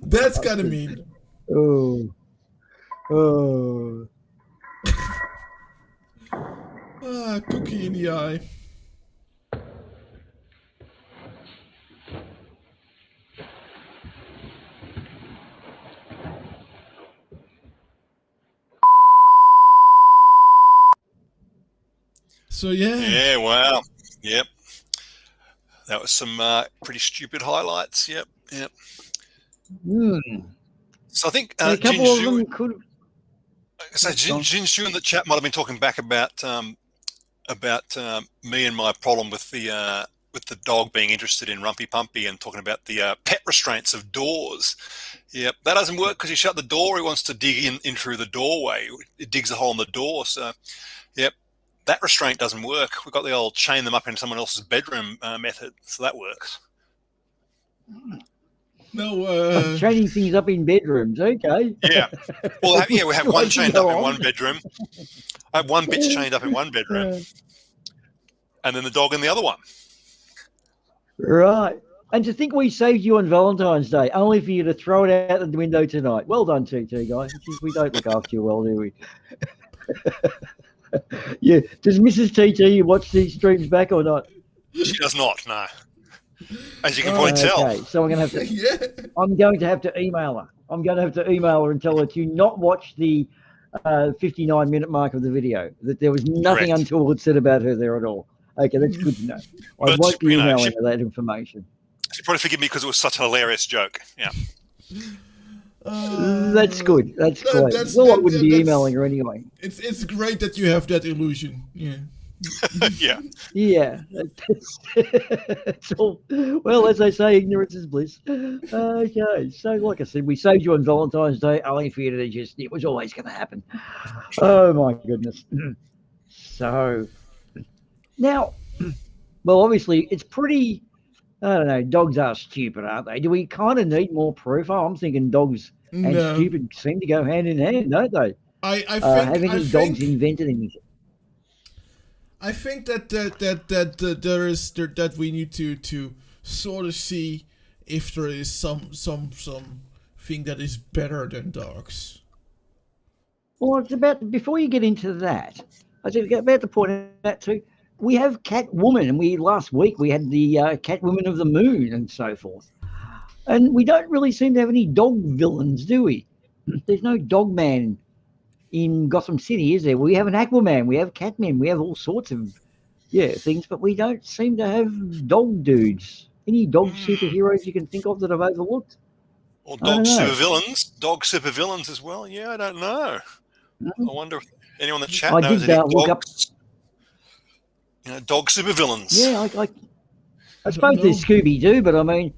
That's kind of mean. Oh. Oh. Cookie in the eye. So yeah. Yeah, wow. Yep. That was some pretty stupid highlights. Yep. So I think A couple of them could. So Jin Shu in the chat might have been talking back about me and my problem with the dog being interested in Rumpy Pumpy and talking about the pet restraints of doors. Yep, that doesn't work because you shut the door. He wants to dig in through the doorway. It digs a hole in the door. So, yep, that restraint doesn't work. We've got the old chain them up in someone else's bedroom method, so that works. No, chaining things up in bedrooms. Okay. Yeah. Well, we have one chained up in one bedroom. I have one bitch chained up in one bedroom, and then the dog in the other one. Right. And to think we saved you on Valentine's Day, only for you to throw it out the window tonight. Well done, TT guy. We don't look after you well, do we? Yeah. Does Mrs. TT watch these streams back or not? She does not. No. As you can probably tell. Okay. So I'm going to have to email her. I'm going to have to email her and tell her to not watch the 59-minute mark of the video. That there was nothing untoward said about her there at all. Okay, that's good to know. I won't be emailing her that information. She probably forgive me because it was such a hilarious joke. Yeah. That's good. That's great. I wouldn't be emailing her anyway. It's great that you have that illusion. Yeah. Yeah. Yeah. It's all, well, as they say, ignorance is bliss. Okay. So, like I said, we saved you on Valentine's Day only for you to just, it was always going to happen. Oh, my goodness. So, now, well, obviously, it's pretty, I don't know, dogs are stupid, aren't they? Do we kind of need more proof? Oh, I'm thinking dogs and stupid seem to go hand in hand, don't they? Have any dogs invented anything? I think that we need to sort of see if there is something that is better than dogs. Well, it's about, before you get into that, I was about to point out too, we have Catwoman, and last week we had the Catwoman of the Moon and so forth. And we don't really seem to have any dog villains, do we? There's no dog man in Gotham City, is there? We have an Aquaman, we have Catman, we have all sorts of things, but we don't seem to have dog dudes. Any dog superheroes you can think of that I've overlooked? Or dog supervillains as well? Yeah, I don't know. I wonder if anyone in the chat knows any dogs. Dog supervillains. Yeah, I suppose there's Scooby-Doo, but I mean,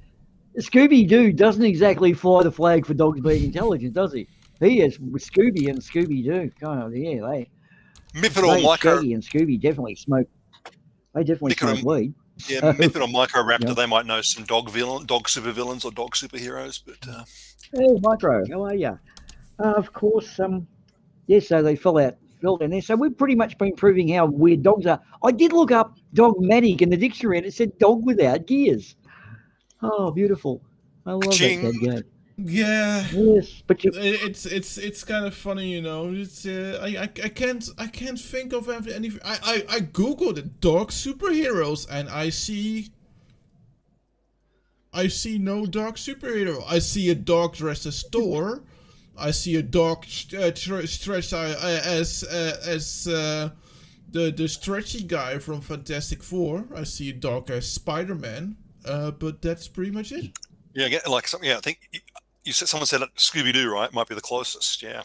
Scooby-Doo doesn't exactly fly the flag for dogs being intelligent, does he? He is Scooby and Scooby-Doo. Shaggy and Scooby definitely smoke. They definitely smoke weed. Yeah, Method or Microraptor, they might know some dog supervillains or dog superheroes. But hey, Micro, how are you? Of course, so they fell in there. So we've pretty much been proving how weird dogs are. I did look up dogmatic in the dictionary, and it said dog without gears. Oh, beautiful! I love that game. Yeah. Yes, but it's kind of funny, you know. It's I can't think of anything. I googled it, dog superheroes, and I see no dog superhero. I see a dog dressed as Thor. I see a dog stretched as the stretchy guy from Fantastic Four. I see a dog as Spider-Man. But that's pretty much it. Yeah, I think someone said Scooby-Doo, right? Might be the closest. Yeah.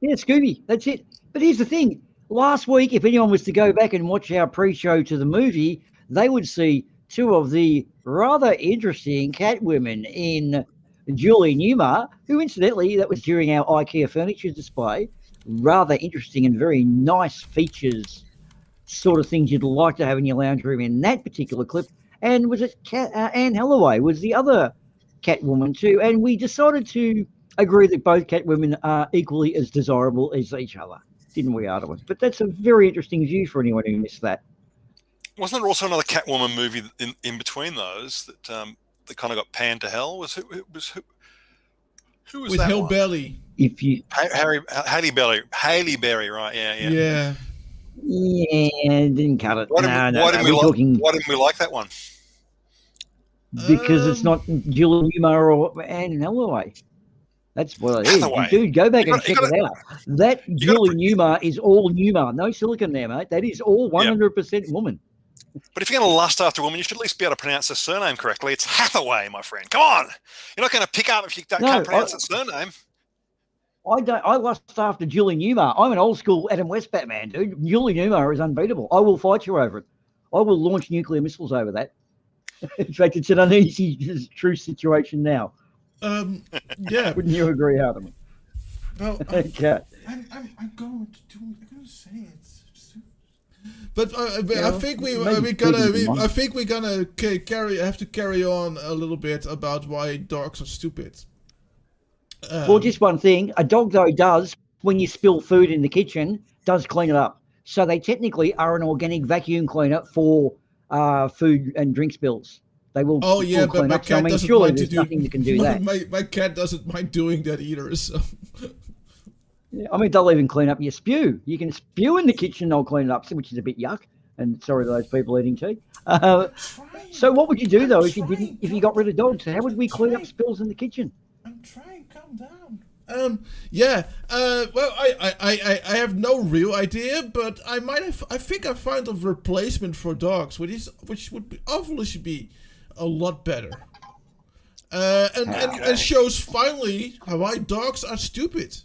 Yeah, Scooby. That's it. But here's the thing. Last week, if anyone was to go back and watch our pre-show to the movie, they would see two of the rather interesting Catwomen in Julie Newmar, who incidentally, that was during our IKEA furniture display. Rather interesting and very nice features, sort of things you'd like to have in your lounge room in that particular clip. And was it Anne Hathaway was the other Catwoman too? And we decided to agree that both Catwomen are equally as desirable as each other, didn't we, Ardawen? But that's a very interesting view for anyone who missed that. Wasn't there also another Catwoman movie in between those that kind of got panned to hell? Who was with that Hellbelly? If you Halle Berry, right? Yeah. Yeah, didn't cut it. Why didn't we like that one? Because it's not Julie Newmar or Anne Hathaway. That's what it is. Dude, go back and check it out. That Julie Newmar is all Newmar. No silicon there, mate. That is all 100% woman. But if you're going to lust after a woman, you should at least be able to pronounce her surname correctly. It's Hathaway, my friend. Come on. You're not going to pick up if you can't pronounce her surname. I lost after Julie Newmar. I'm an old school Adam West Batman, dude. Julie Newmar is unbeatable. I will fight you over it. I will launch nuclear missiles over that. In fact, it's an uneasy, true situation now. Yeah. Wouldn't you agree, Adam? Well, Okay. I'm going to say it. But I think we're gonna have to carry on a little bit about why dogs are stupid. Well, just one thing. A dog, though, does, when you spill food in the kitchen, does clean it up. So they technically are an organic vacuum cleaner for food and drink spills. They will. Oh yeah, but my cat doesn't mind to do. Nothing that can do that. My cat doesn't mind doing that either. So. Yeah, I mean, they'll even clean up your spew. You can spew in the kitchen; they'll clean it up, which is a bit yuck. And sorry to those people eating tea. So, what would you do though if you got rid of dogs? How would we clean up spills in the kitchen? I'm trying. Calm down. Well, I have no real idea, but I think I found a replacement for dogs, which would obviously be a lot better. And shows finally why dogs are stupid.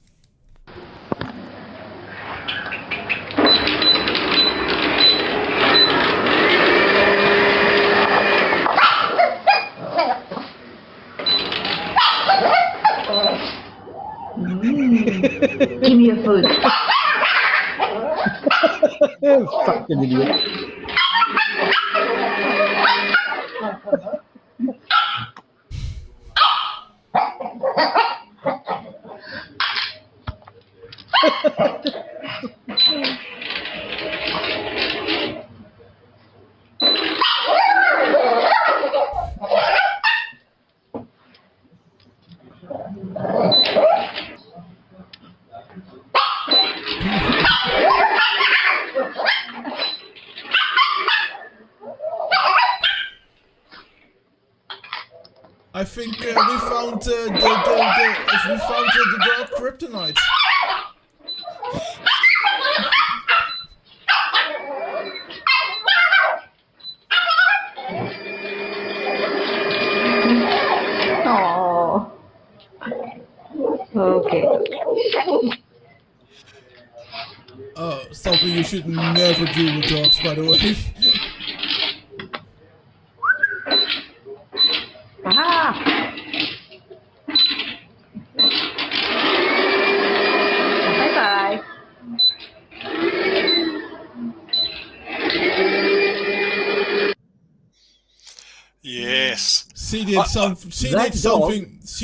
Give me your food. Fucking idiot. I think we found the dog kryptonite. Oh. Okay. Something you should never do with dogs, by the way. Aha! Bye-bye. Yes. She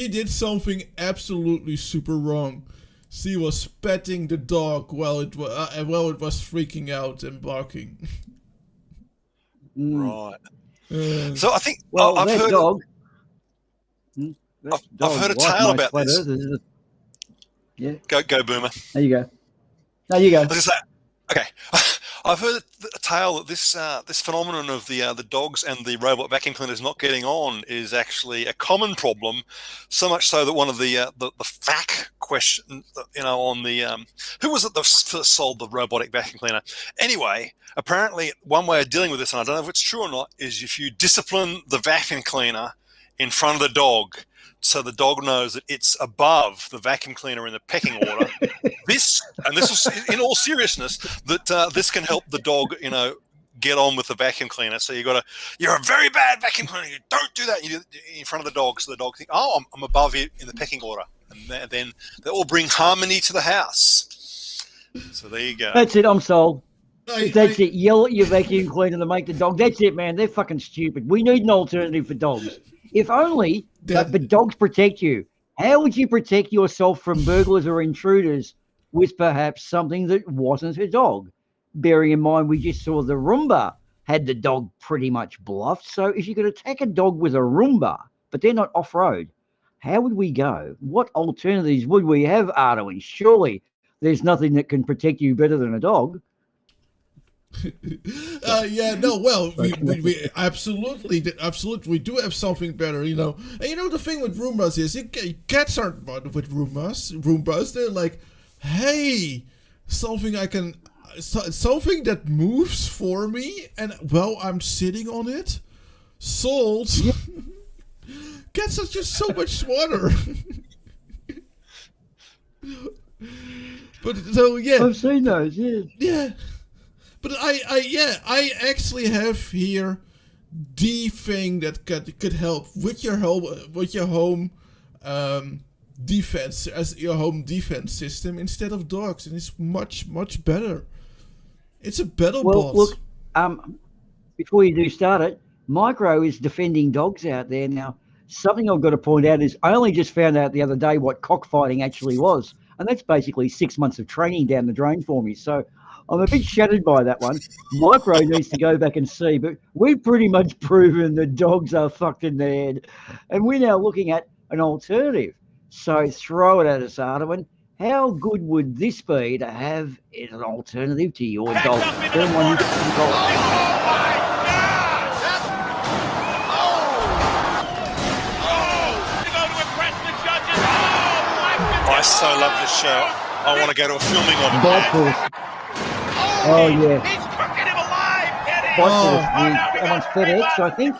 did something absolutely super wrong. She was petting the dog while it was freaking out and barking. Right. So I think I've heard dog. I've heard a tale about this. Yeah. Go, Boomer. There you go. There you go. I was just okay. I've heard a tale that this phenomenon of the dogs and the robot vacuum cleaners not getting on is actually a common problem. So much so that one of the FAQ question, on the who was it that first sold the robotic vacuum cleaner? Anyway, apparently one way of dealing with this, and I don't know if it's true or not, is if you discipline the vacuum cleaner in front of the dog, so the dog knows that it's above the vacuum cleaner in the pecking order. This is in all seriousness, that this can help the dog, get on with the vacuum cleaner. So you're a very bad vacuum cleaner. You don't do that. You do it in front of the dog, so the dog thinks, oh, I'm above you in the pecking order, and then they all bring harmony to the house. So there you go. That's it. I'm sold. That's it. Yell at your vacuum cleaner to make the dog. That's it, man. They're fucking stupid. We need an alternative for dogs. If only, but dogs protect you. How would you protect yourself from burglars or intruders with perhaps something that wasn't a dog? Bearing in mind, we just saw the Roomba had the dog pretty much bluffed. So if you could attack a dog with a Roomba, but they're not off-road, how would we go? What alternatives would we have, Ardawen? Surely there's nothing that can protect you better than a dog. We absolutely we do have something better, And the thing with Roombas is cats aren't with Roombas. They're like, hey, something that moves for me, and I'm sitting on it. Sold. Yeah. Cats are just so much smarter. But so yeah, I've seen those. Yeah. yeah. But I actually have here the thing that could help with your home defense as your home defense system instead of dogs, and it's much better. It's a battle bot. Look, before you do start it, Micro is defending dogs out there now. Something I've got to point out is I only just found out the other day what cockfighting actually was, and that's basically 6 months of training down the drain for me. So I'm a bit shattered by that one. Micro needs to go back and see, but we've pretty much proven that dogs are fucked in the head, and we're now looking at an alternative. So throw it at us, Ardawen. How good would this be to have as an alternative to your dog? I so love this show. I want to go to a filming of it. Bite Force. Oh, yeah. Bite Force. That one's FedEx, I think.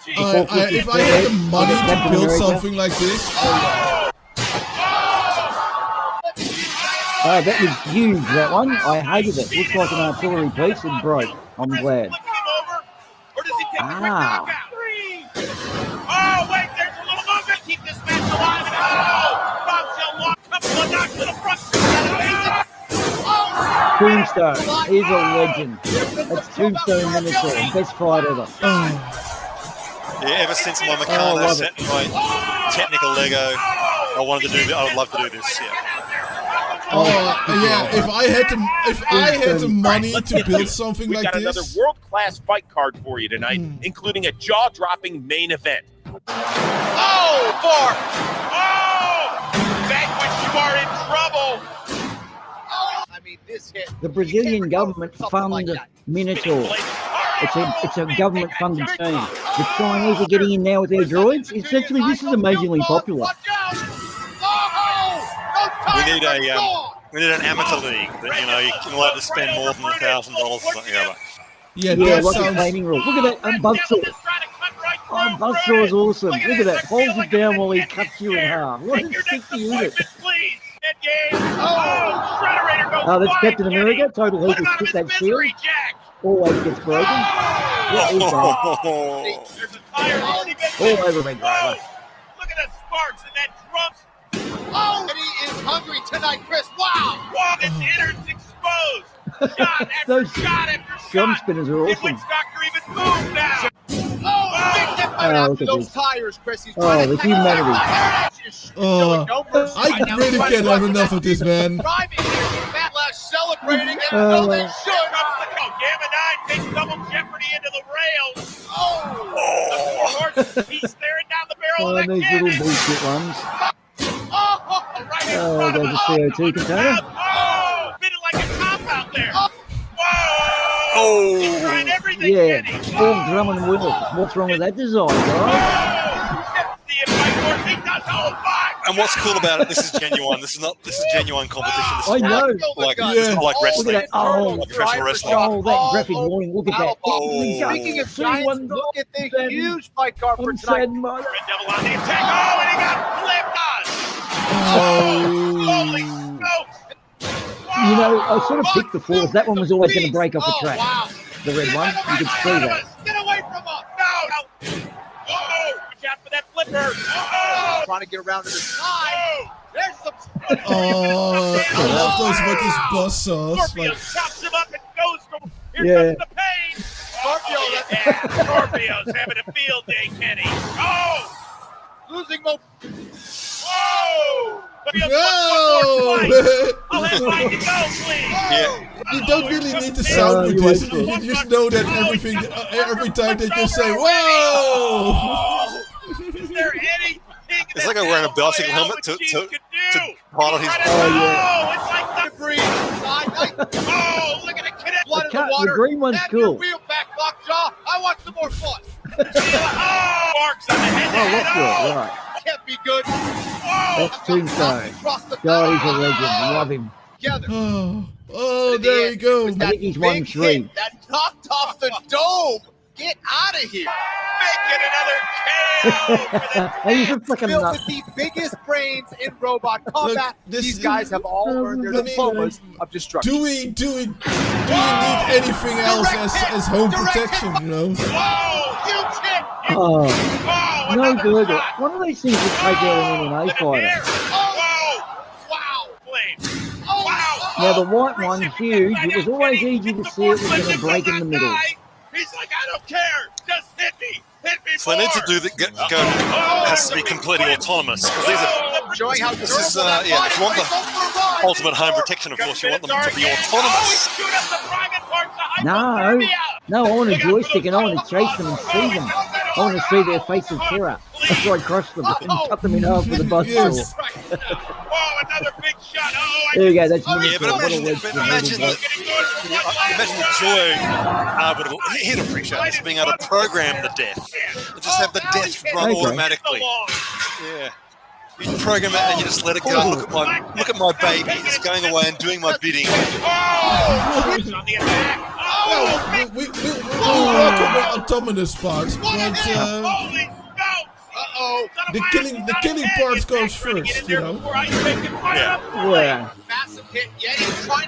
If I had the money to build something like this, oh, that was huge, that one. I hated it. Looks like an artillery piece. It broke. I'm glad. Ah. Oh, wait, there's a little movement. Keep this match alive. And couple of knocks to the front. Tombstone. He's a legend. That's Tombstone Minotaur. Best fight ever. Yeah, ever since my Meccano set and my technical Lego, I would love to do this. Yeah. Yeah. If I had the money to build something like this, we've got another world-class fight card for you tonight, including a jaw-dropping main event. Oh, Bark! Oh! Vanquish, you are in trouble! I mean, this hit. The Brazilian government fund Minotaur. It's a government-funded team. The Chinese are getting in now with their droids. Essentially, this is amazingly popular. We need an amateur league that you can allowed to spend more than $1,000 or something like that. Yeah, like a training rule. Look at that Buzzsaw. Oh, Buzzsaw is awesome. Look at that. Holds it down while he cuts you in half. What a sick unit. Oh, that's Captain America. Total Heap has put that shield. Always gets broken. What is that? All over me, brother. Look at the sparks and that drums. Oh, and he is hungry tonight, Chris. Wow! His innards exposed. Shot after Those shot after drum shot. spinners are awesome. Doctor even moved now. Oh, big hit Oh, look at those this. tires, Chris. He's Oh, trying the to humanity. I really can't have enough of this, man. driving here. Matt Lash celebrating it. Oh. No, they should. Gamma 9 takes double jeopardy into the rails. Oh! He's staring down the barrel Oh, of that these cannon. little bullshit ones. Oh, right in Oh, front of there's a him. CO2 container. Oh, spinning like a top out there. Whoa! Oh! Trying everything, Yeah, Kenny. all drum and wheel. What's wrong with that design, guys? And what's cool about it, this is genuine. This is genuine competition. This is I know. Like Look wrestling. at that. Oh, Like professional wrestling. oh, that graphic warning. Look at that. Speaking of giants, look at the huge fight card for tonight. Sad mother. Red Devil on the attack. Oh, and he got flipped on. Holy smokes. You know, I sort of picked the fours. That one was always going to break off the track. Wow. The red one. You could see that. Get away from him. No. Oh, watch out for that flipper. Oh. Trying to get around to the side. There's some. Oh, I love those with his buzzsaws. Scorpio Like, chops him up and goes from. Here Yeah. comes the pain. Scorpio, Scorpio's having a field day, Kenny. Oh, losing mo. Whoa! Scorpio's one more twice. I'll have mine to go, please. Yeah. you don't really need to sound with you this. like You just know that everything, every time that you say, "Whoa!" Is there anything? It's like I'm wearing a bicycle helmet to pilot his. Oh, it's like the breeze. Oh, look at the kid. Blood in the The water. green one's Have your cool. wheel back, Lockjaw. I want some more fun. Oh, marks on the head. Oh, look good. Right. Can't be good. That's Tombstone. God, he's a legend. Love him. Together. Oh, there we go. I think he's won Big 3. hit that knocked off the dome. Get out of here. Making another KO. He's a fucking Built nut. with the biggest brains in robot combat. These guys have all earned their I mean, diplomas of destruction. Do we need anything else as home protection, you know? Oh, no burger. One of these things would take out an MMA fighter. Now the white one, huge. It was always easy to see it was going to break in the middle. He's like, I don't care. Just hit me. Hit me So they need to do that. Has to be completely autonomous because these are. Showing how This is if you want the ultimate home protection, of course, you want them to be autonomous. No, I want a joystick and I want to chase them and see them. I want to see their face of terror. That's why I crush them and cut them in half with a buzzsaw. There you go. That's Yeah, but imagine the joy. He'd appreciate this, being able to program the death. Just have the death run automatically. Yeah. You program it and you just let it go. Look at my baby. It's going away and doing my bidding. We'll walk over autonomous parts, but the killing parts goes first, you know. Yeah.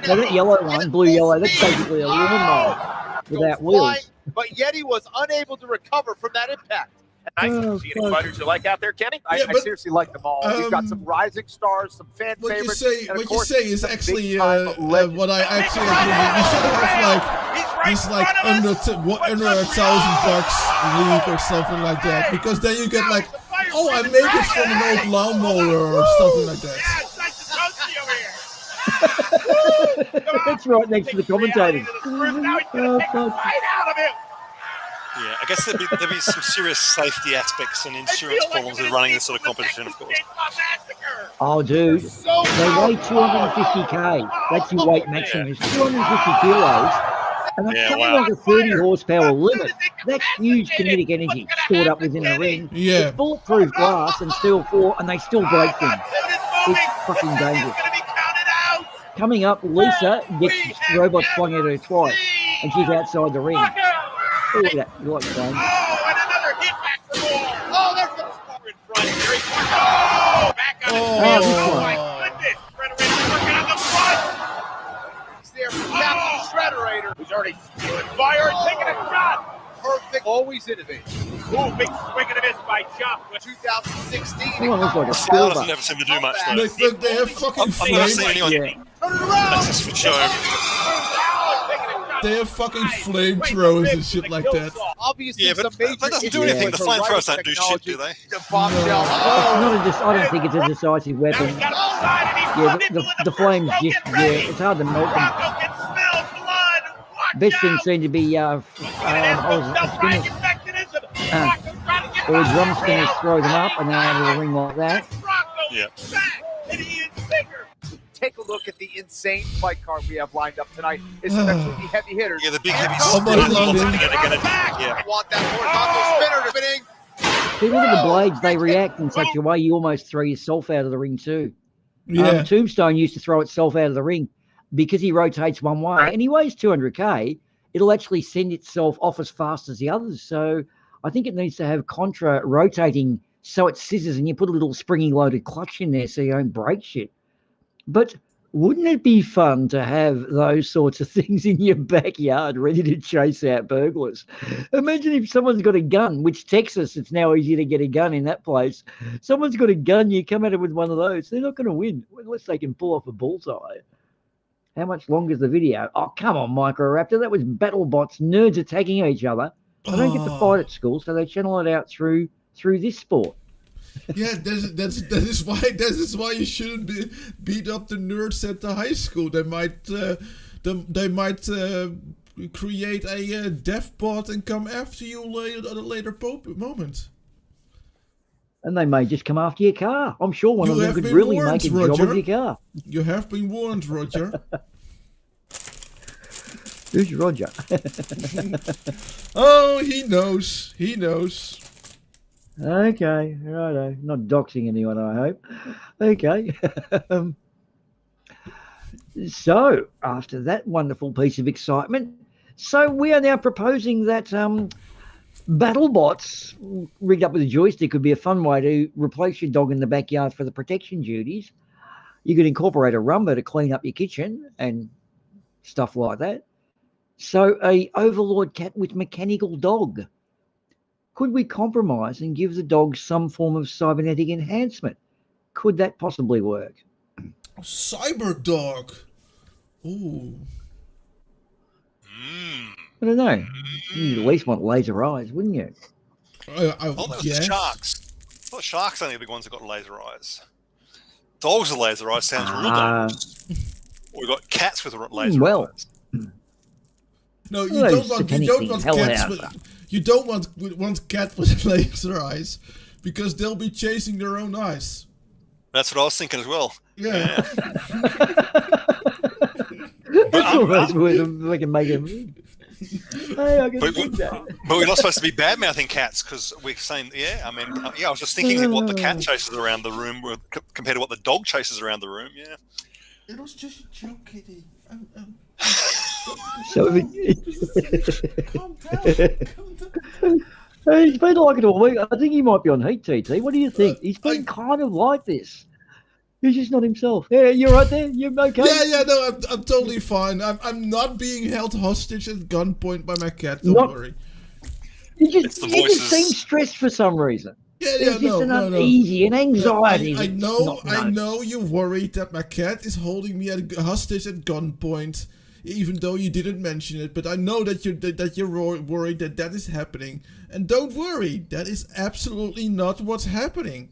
Now that yellow one, blue yellow, that's basically a lawnmower without wheels. But Yeti was unable to recover from that impact. See any fighters you like out there, Kenny? I seriously like them all. We've got some rising stars, some fan favorites. What you say is actually what I actually agree. You should have this under $1,000 league or something like that, because then you get like, oh, I made it from an old lawnmower or something like that. That's right next to the commentators. Yeah, I guess there'd be some serious safety aspects and insurance problems with running this sort of competition, of course. Oh, dude, they weigh 250k. That's your weight maximum. It's 250 kilos. And that's something like a 30 horsepower limit. That's huge kinetic energy stored up within the ring. Yeah. It's bulletproof glass and steel floor, and they still break things. It's fucking dangerous. Coming up, Lisa gets robots flung at her twice, and she's outside the ring. Look at that. You like playing? Who's already stealing fire and taking a shot. Perfect, always innovative. Ooh, big swing and a miss by Chop. 2016. Oh, looks like a Steel doesn't ever seem to do much, though. Look, they have fucking I've never seen anyone. flame. That's just for show. They have fucking flamethrowers and shit like that. Obviously, Yeah, but that doesn't do anything. The flamethrowers don't do shit, do they? I don't think it's a decisive weapon. Yeah, the flames just, it's hard to melt them. Best thing seemed to be spinners. Or drum spinners throw them up and then out of the ring like that. Yeah. Take a look at the insane fight card we have lined up tonight, especially the heavy hitters. Yeah, the big heavy spinners. Yeah. Want that horizontal spinner spinning. See, look at the blades. They react in such a way you almost throw yourself out of the ring too. Yeah. Tombstone used to throw itself out of the ring because he rotates one way and he weighs 200k. It'll actually send itself off as fast as the others. So I think it needs to have contra rotating so it scissors, and you put a little springy loaded clutch in there so you don't break shit. But wouldn't it be fun to have those sorts of things in your backyard ready to chase out burglars? Imagine if someone's got a gun, which Texas, it's now easy to get a gun in that place. Someone's got a gun, you come at it with one of those. They're not going to win unless they can pull off a bullseye. How much longer is the video? Oh, come on, Microraptor. That was BattleBots, nerds attacking each other. They don't get to fight at school, so they channel it out through this sport. Yeah, that is why you shouldn't beat up the nerds at the high school. They might create a death bot and come after you at a later moment. And they may just come after your car. I'm sure one of them could really make a job of your car. You have been warned, Roger. Who's Roger? Oh, he knows. He knows. Okay, righto. Not doxing anyone, I hope. Okay. So, after that wonderful piece of excitement, so we are now proposing that BattleBots rigged up with a joystick could be a fun way to replace your dog in the backyard for the protection duties. You could incorporate a Roomba to clean up your kitchen and stuff like that. So a overlord cat with mechanical dog. Could we compromise and give the dog some form of cybernetic enhancement? Could that possibly work? Cyber dog. Ooh. I don't know. You'd at least want laser eyes, wouldn't you? That was the sharks. I thought sharks are only the big ones that got laser eyes. Dogs with laser eyes sounds real dangerous. We've got cats with laser eyes. No, you don't want cats with, you don't want cat with laser eyes, because they'll be chasing their own eyes. That's what I was thinking as well. Yeah. That's almost where they can make them. Hey, I can think that. But we're not supposed to be bad mouthing cats, because we're saying, I was just thinking of what the cat chases around the room compared to what the dog chases around the room. Yeah. It was just a joke, Kitty. So he's been like it all week. I think he might be on heat, TT. What do you think? He's been kind of like this. He's just not himself. Yeah, you're right there. You're okay. Yeah, no, I'm totally fine. I'm not being held hostage at gunpoint by my cat. Don't worry. You just seem stressed for some reason. There's just an uneasy and anxiety. I know you're worried that my cat is holding me at hostage at gunpoint, even though you didn't mention it. But I know that you're worried that is happening. And don't worry, that is absolutely not what's happening.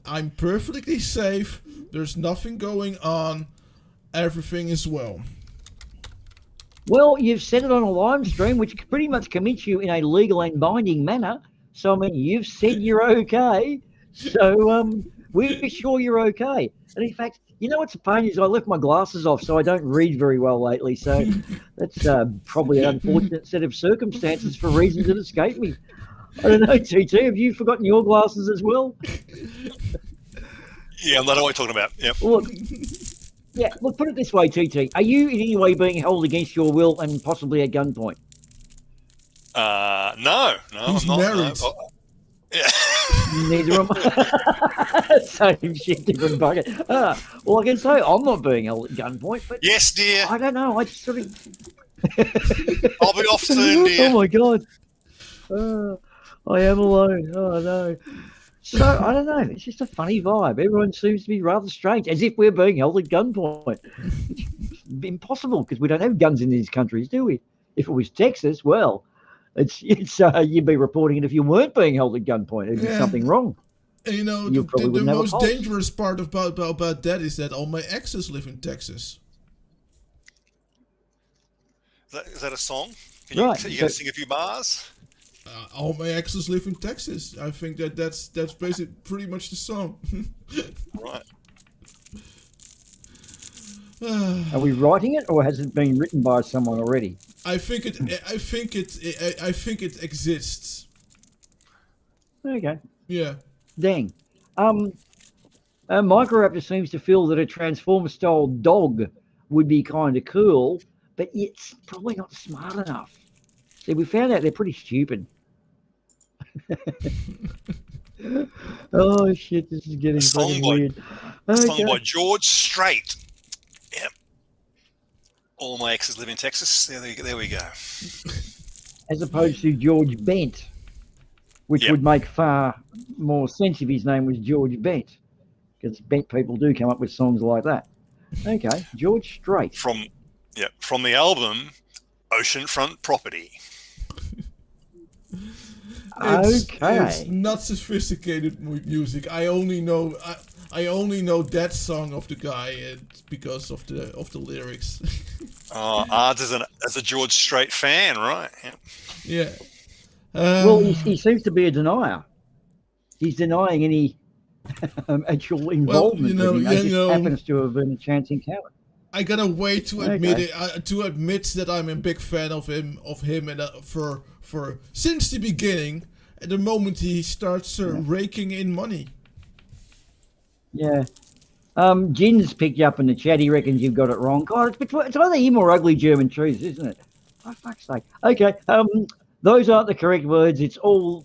I'm perfectly safe. There's nothing going on. Everything is well. Well, you've said it on a live stream, which pretty much commits you in a legal and binding manner. So, I mean, you've said you're okay. So, we're sure you're okay. And in fact, you know what's a pain is I left my glasses off, so I don't read very well lately. So that's probably an unfortunate set of circumstances for reasons that escape me. I don't know, TT, have you forgotten your glasses as well? Yeah, I know what you're talking about. Yep. Look, put it this way, TT. Are you in any way being held against your will and possibly at gunpoint? No, He's I'm not. Married. No. Yeah. Neither am I. Same shit, different bucket. Well, I can say I'm not being held at gunpoint, but yes, dear. I don't know. I just sort of. I'll be off soon, dear. Oh my god. I am alone. Oh no. So I don't know. It's just a funny vibe. Everyone seems to be rather strange, as if we're being held at gunpoint. It's impossible because we don't have guns in these countries, do we? If it was Texas, well, it's you'd be reporting it if you weren't being held at gunpoint. There'd be something wrong. And you know, the most dangerous part about that is that all my exes live in Texas. Is that a song? You going to sing a few bars? All my exes live in Texas. I think that's basically pretty much the song. Right. Are we writing it, or has it been written by someone already? I think it exists. Okay. Yeah. Dang. Microraptor seems to feel that a Transformer-style dog would be kind of cool, but it's probably not smart enough. See, we found out they're pretty stupid. Oh shit! This is getting fucking weird. Song by George Strait. Yep. All my exes live in Texas. There we go. As opposed to George Bent, which would make far more sense if his name was George Bent, because Bent people do come up with songs like that. Okay, George Strait. From the album Oceanfront Property. It's not sophisticated music. I only know that song of the guy because of the lyrics. Ards as a George Strait fan, right? Yeah. Well, he seems to be a denier. He's denying any actual involvement. Well, he just happens to have been a chance encounter. I gotta wait to admit it. To admit that I'm a big fan of him, and for since the beginning, at the moment he starts raking in money. Yeah. Jin's picked you up in the chat. He reckons you've got it wrong. God, it's either him or ugly German trees, isn't it? For fuck's sake. Okay. The Those aren't the correct words. It's all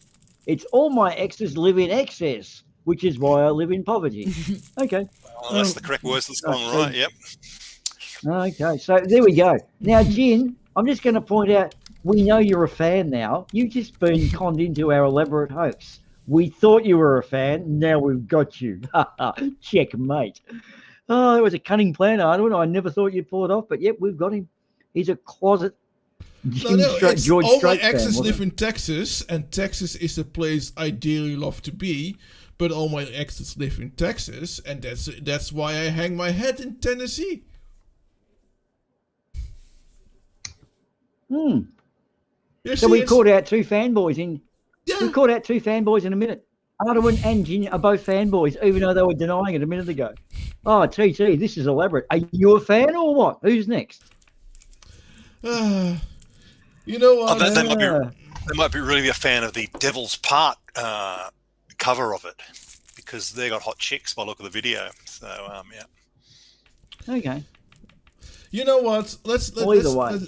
my exes live in excess, which is why I live in poverty. Okay. Oh, that's the correct words of the song, right? Yep. Okay, so there we go. Now, Jin, I'm just going to point out, we know you're a fan now. You've just been conned into our elaborate hoax. We thought you were a fan. Now we've got you. Checkmate. Oh, it was a cunning plan, Ardawen. I never thought you'd pull it off, but yep, we've got him. He's a closet George all my Strait fan, exes wasn't live it? in Texas, and Texas is the place I dearly love to be. But all my exes live in Texas, and that's why I hang my head in Tennessee. So we called out two fanboys we called out two fanboys in a minute. Ardawen and Jin are both fanboys, even though they were denying it a minute ago. Oh, TT, this is elaborate. Are you a fan or what? Who's next? You know what? They might be really a fan of the Devil's Part cover of it, because they got hot chicks by the look of the video. So yeah. Okay. You know what? Either way.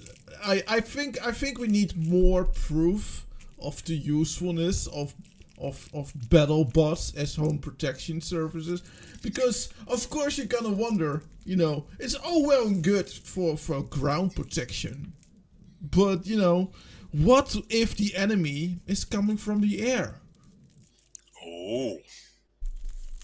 I think we need more proof of the usefulness of battle bots as home protection services, because of course you're gonna wonder, it's all well and good for ground protection, but what if the enemy is coming from the air? Oh,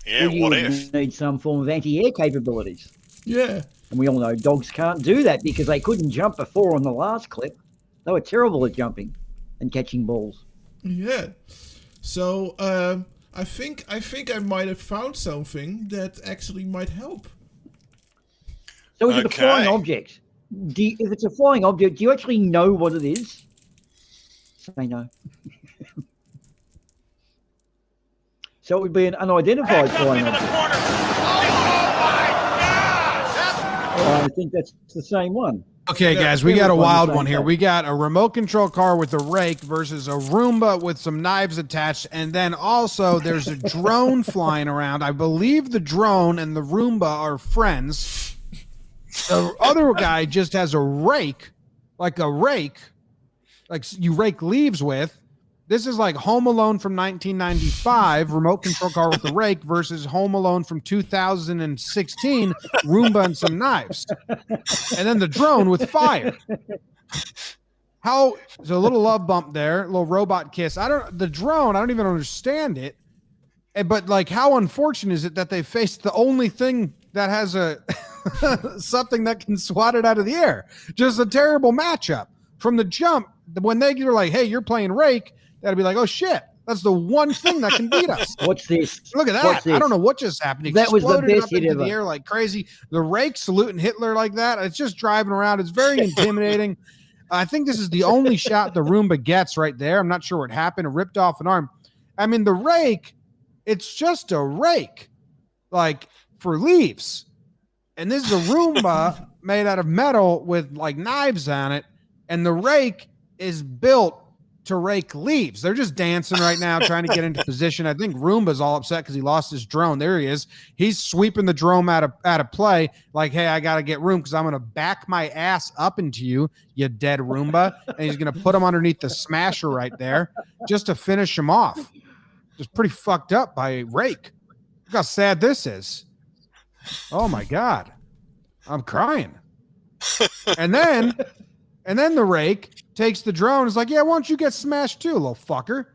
yeah. What if? Need some form of anti-air capabilities. Yeah. And we all know dogs can't do that because they couldn't jump before on the last clip. They were terrible at jumping and catching balls. Yeah. So I think I might have found something that actually might help. So is it a flying object? If it's a flying object, do you actually know what it is? Say no. So it would be an unidentified flying object. I think that's the same one. Okay, guys, we got a wild one here. We got a remote control car with a rake versus a Roomba with some knives attached. And then also there's a drone flying around. I believe the drone and the Roomba are friends. The other guy just has a rake, like you rake leaves with. This is like Home Alone from 1995, remote control car with a rake, versus Home Alone from 2016, Roomba and some knives. And then the drone with fire. There's a little love bump there, a little robot kiss. The drone, I don't even understand it. But like, how unfortunate is it that they faced the only thing that has something that can swat it out of the air? Just a terrible matchup. From the jump, when they're like, hey, you're playing rake, that'd be like, oh shit, that's the one thing that can beat us. What's this? Look at that. I don't know what just happened. It that was the exploded best up hit into ever. the air like crazy. The rake saluting Hitler like that. It's just driving around. It's very intimidating. I think this is the only shot the Roomba gets right there. I'm not sure what happened. It ripped off an arm. I mean, the rake, it's just a rake, like for leaves. And this is a Roomba made out of metal with like knives on it. And the rake is built to rake leaves. They're just dancing right now, trying to get into position. I think Roomba's all upset because he lost his drone. There he is. He's sweeping the drone out of play. Like, hey, I got to get room because I'm going to back my ass up into you, you dead Roomba. And he's going to put him underneath the smasher right there just to finish him off. Just pretty fucked up by rake. Look how sad this is. Oh my God. I'm crying. And then the rake takes the drone. Is like, yeah, why don't you get smashed too, little fucker?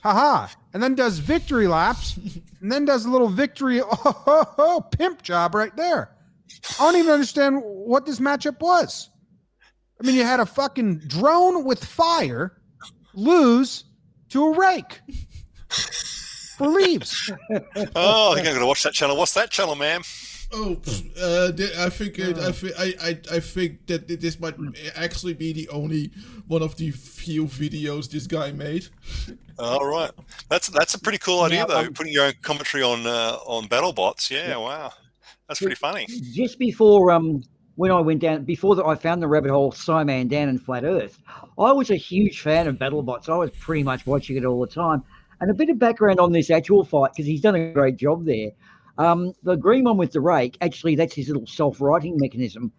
Haha. And then does victory laps, and then does a little victory pimp job right there. I don't even understand what this matchup was. I mean, you had a fucking drone with fire lose to a rake for leaves. Oh, I think I'm going to watch that channel. What's that channel, ma'am? Oh, I think that this might actually be the only one of the few videos this guy made. All right, that's a pretty cool idea though. Putting your own commentary on BattleBots. Yeah, wow, that's pretty funny. Just before when I went down, before that I found the rabbit hole Cyman down in Flat Earth, I was a huge fan of BattleBots. I was pretty much watching it all the time. And a bit of background on this actual fight, because he's done a great job there. The green one with the rake, actually, that's his little self-righting mechanism.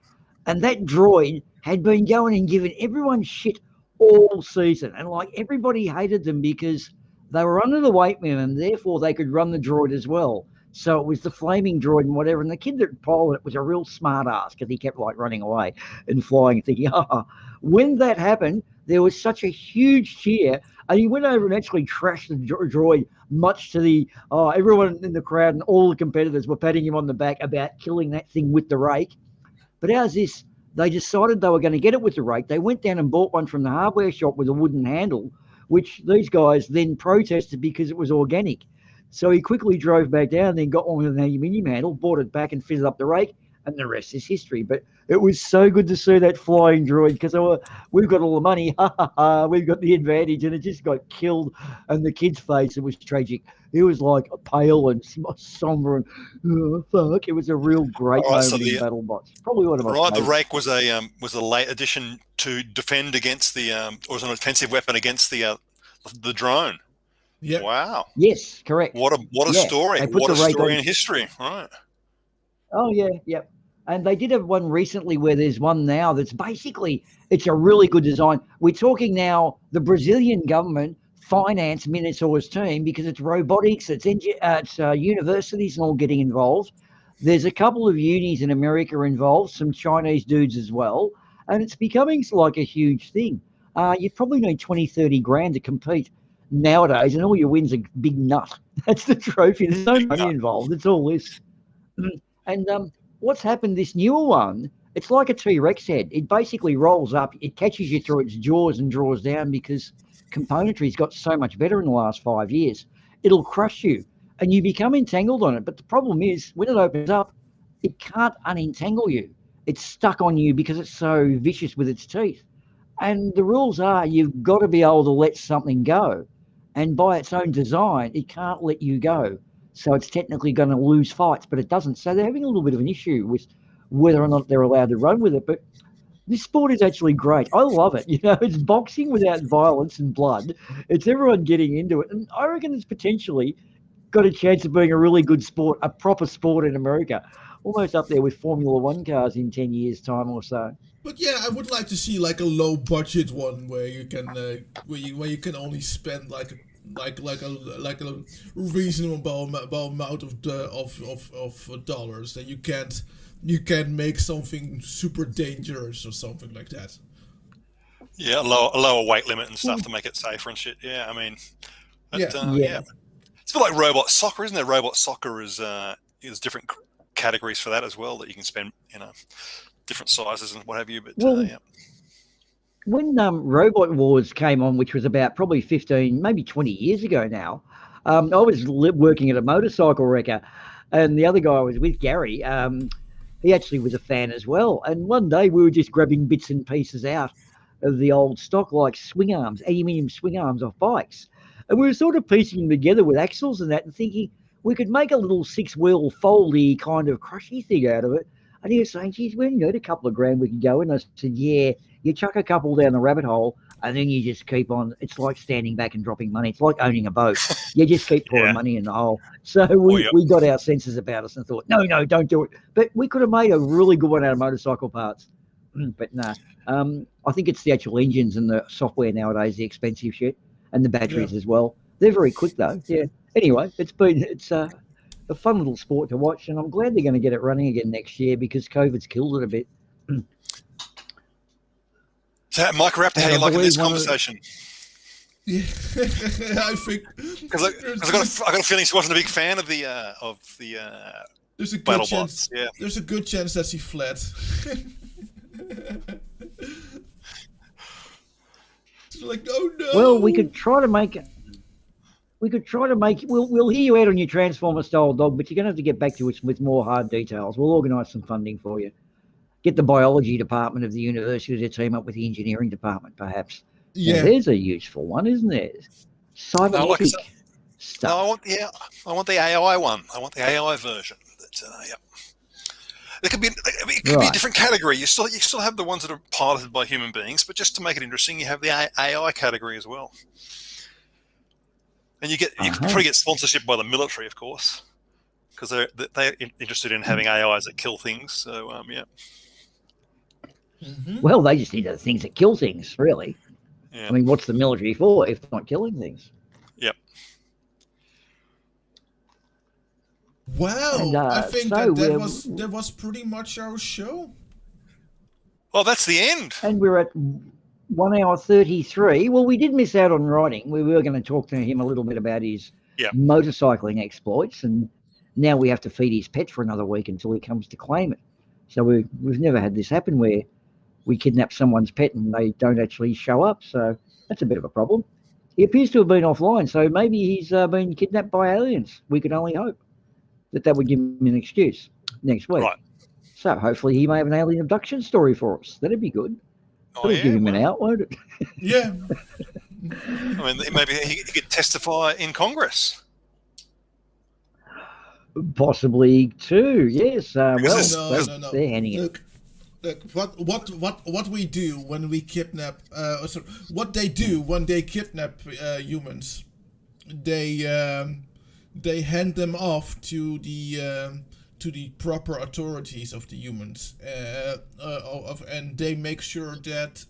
And that droid had been going and giving everyone shit all season. And like everybody hated them because they were under the weight minimum, therefore they could run the droid as well. So it was the flaming droid and whatever. And the kid that piloted it was a real smart ass because he kept like running away and flying and thinking, when that happened, there was such a huge cheer. And he went over and actually trashed the droid, much to the everyone in the crowd and all the competitors were patting him on the back about killing that thing with the rake. But how's this? They decided they were going to get it with the rake. They went down and bought one from the hardware shop with a wooden handle, which these guys then protested because it was organic. So he quickly drove back down, then got one with an aluminium handle, bought it back and fitted up the rake, and the rest is history. But it was so good to see that flying droid because we've got all the money, we've got the advantage, and it just got killed. And the kid's face, it was tragic. He was like pale and somber and fuck. It was a real great moment in BattleBots. Probably one of my the favorites. rake was a late addition to defend against or was an offensive weapon against the drone. Yeah. Wow. Yes, correct. What a story. What a story in history. Right. Oh yeah, yep. And they did have one recently where there's one now that's basically, it's a really good design. We're talking now the Brazilian government finance Minotaur's team because it's robotics, it's universities and all getting involved. There's a couple of unis in America involved, some Chinese dudes as well. And it's becoming like a huge thing. You probably need 20, 30 grand to compete nowadays, and all your wins a big nut. That's the trophy. There's no money involved. It's all this. And what's happened, this newer one, it's like a T-Rex head. It basically rolls up, it catches you through its jaws and draws down because componentry's got so much better in the last 5 years. It'll crush you and you become entangled on it. But the problem is when it opens up, it can't unentangle you. It's stuck on you because it's so vicious with its teeth. And the rules are you've got to be able to let something go. And by its own design, it can't let you go. So it's technically going to lose fights, but it doesn't. So they're having a little bit of an issue with whether or not they're allowed to run with it. But this sport is actually great. I love it. You know, it's boxing without violence and blood. It's everyone getting into it. And I reckon it's potentially got a chance of being a really good sport, a proper sport in America. Almost up there with Formula One cars in 10 years' time or so. But yeah, I would like to see like a low budget one where you can where you can only spend like a reasonable amount of dollars. That you can't make something super dangerous or something like that. Yeah, a lower weight limit and stuff to make it safer and shit. Yeah, I mean, but, yeah. It's a bit like robot soccer, isn't there? Robot soccer is different categories for that as well that you can spend, different sizes and what have you. But yeah. When Robot Wars came on, which was about probably 15, maybe 20 years ago now, I was working at a motorcycle wrecker, and the other guy I was with, Gary, he actually was a fan as well. And one day we were just grabbing bits and pieces out of the old stock, like swing arms, aluminium swing arms off bikes. And we were sort of piecing them together with axles and that and thinking we could make a little 6-wheel foldy kind of crushy thing out of it. And he was saying, geez, we only need a couple of grand we could go in. I said, yeah, you chuck a couple down the rabbit hole and then you just keep on. It's like standing back and dropping money. It's like owning a boat. You just keep pouring money in the hole. So we got our senses about us and thought, no, don't do it. But we could have made a really good one out of motorcycle parts. But no, I think it's the actual engines and the software nowadays, the expensive shit, and the batteries as well. They're very quick though. Yeah. Anyway, it's a fun little sport to watch, and I'm glad they're going to get it running again next year because COVID's killed it a bit. So, Mike Raptor, how do you like this conversation? Yeah, I think because I got a feeling she wasn't a big fan of the there's a good battle chance. bots. Yeah, there's a good chance that she fled. It's like, oh no. Well, we could try to make it. We'll hear you out on your Transformer style dog, but you're going to have to get back to us with more hard details. We'll organise some funding for you. Get the biology department of the university to team up with the engineering department, perhaps. Yeah, now, there's a useful one, isn't there? Cybernetic stuff. No, I want the AI one. I want the AI version. It could be a different category. You still have the ones that are piloted by human beings, but just to make it interesting, you have the AI category as well. And you could probably get sponsorship by the military, of course, because they're interested in having AIs that kill things. So yeah. Well, they just need the things that kill things, really. Yeah. I mean, what's the military for if not killing things? Yep. Wow, And, I think so that was pretty much our show. Well, that's the end. And we're at 1 hour 33. Well, we did miss out on writing. We were going to talk to him a little bit about his motorcycling exploits, and now we have to feed his pet for another week until he comes to claim it. So we've never had this happen where we kidnap someone's pet and they don't actually show up. So that's a bit of a problem. He appears to have been offline, so maybe he's been kidnapped by aliens. We could only hope that would give him an excuse next week. Right. So hopefully he may have an alien abduction story for us. That'd be good. That'll give him an out, won't it? Yeah. I mean, maybe he could testify in Congress. Possibly too. Yes. No. They're handing it. Look, what we do when we kidnap? What they do when they kidnap humans? They hand them off to the proper authorities of the humans, and they make sure that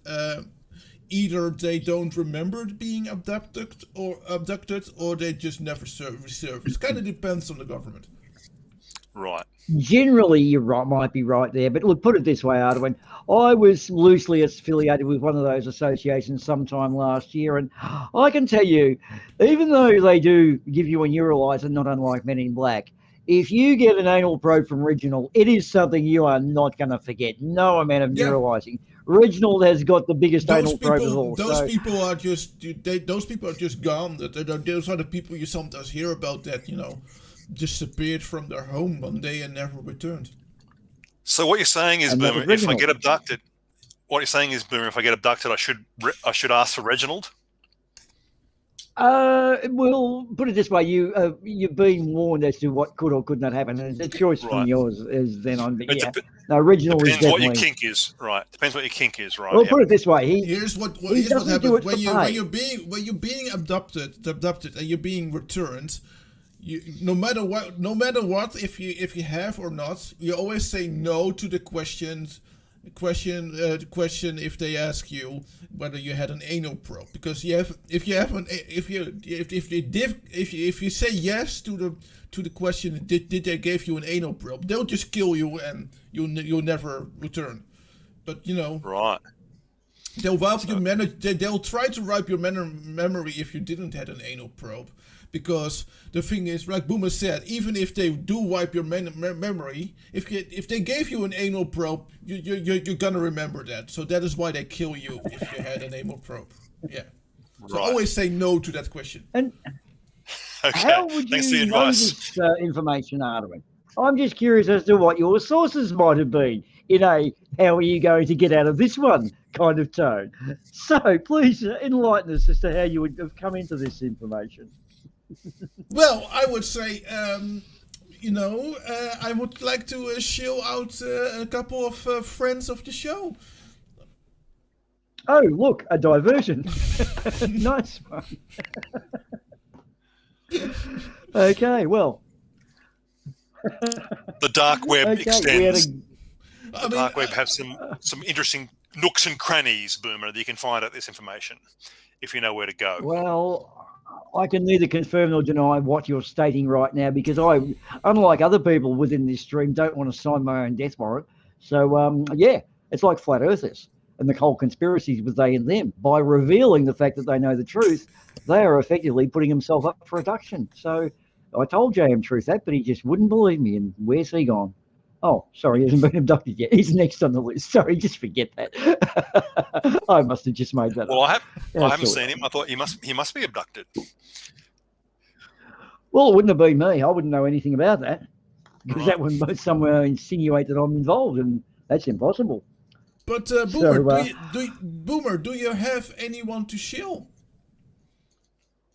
either they don't remember being abducted, or they just never serve service. Kind of depends on the government. Right. Generally, you're right, might be right there. But look, put it this way, Ardawen. I was loosely affiliated with one of those associations sometime last year, and I can tell you, even though they do give you a neuralizer, not unlike Men in Black, if you get an anal probe from Reginald, it is something you are not going to forget. No amount of neuralizing. Reginald has got the biggest anal probe of all. Those people are just gone. Those are the people you sometimes hear about that, disappeared from their home one day and never returned. So what you're saying is, Boomer, if I get abducted, I should ask for Reginald? Well, put it this way: you've been warned as to what could or could not happen, and it's a choice from yours is then on. But no, Reginald depends is what your kink is, right? Depends what your kink is, right? Well, put it this way: here's what happens when you're being abducted and you're being returned. No matter what, if you have or not, you always say no to the question if they ask you whether you had an anal probe, because if you say yes to the question, did they give you an anal probe, they'll just kill you and you'll never return. But right. They'll try to wipe your memory if you didn't have an anal probe. Because the thing is, like Boomah said, even if they do wipe your memory, if they gave you an anal probe, you're gonna remember that. So that is why they kill you if you had an anal probe. Yeah. So always say no to that question. And okay. How would you know this information, Ardawen? I'm just curious as to what your sources might have been in a "how are you going to get out of this one" kind of tone. So please enlighten us as to how you would have come into this information. Well, I would say, I would like to shill out a couple of friends of the show. Oh, look, a diversion. Nice one. Okay, well. The dark web extends. The dark web has some interesting nooks and crannies, Boomer, that you can find out this information if you know where to go. Well, I can neither confirm nor deny what you're stating right now, because I, unlike other people within this stream, don't want to sign my own death warrant. So, it's like flat earthers and the whole conspiracies with they and them. By revealing the fact that they know the truth, they are effectively putting themselves up for abduction. So I told JM Truth that, but he just wouldn't believe me. And where's he gone? Oh, sorry, he hasn't been abducted yet. He's next on the list. Sorry, just forget that. I must have just made that up. I haven't seen him. I thought he must be abducted. Well, it wouldn't have been me. I wouldn't know anything about that, because that would somewhere insinuate that I'm involved, and that's impossible. But Boomer, Boomer, do you have anyone to shill?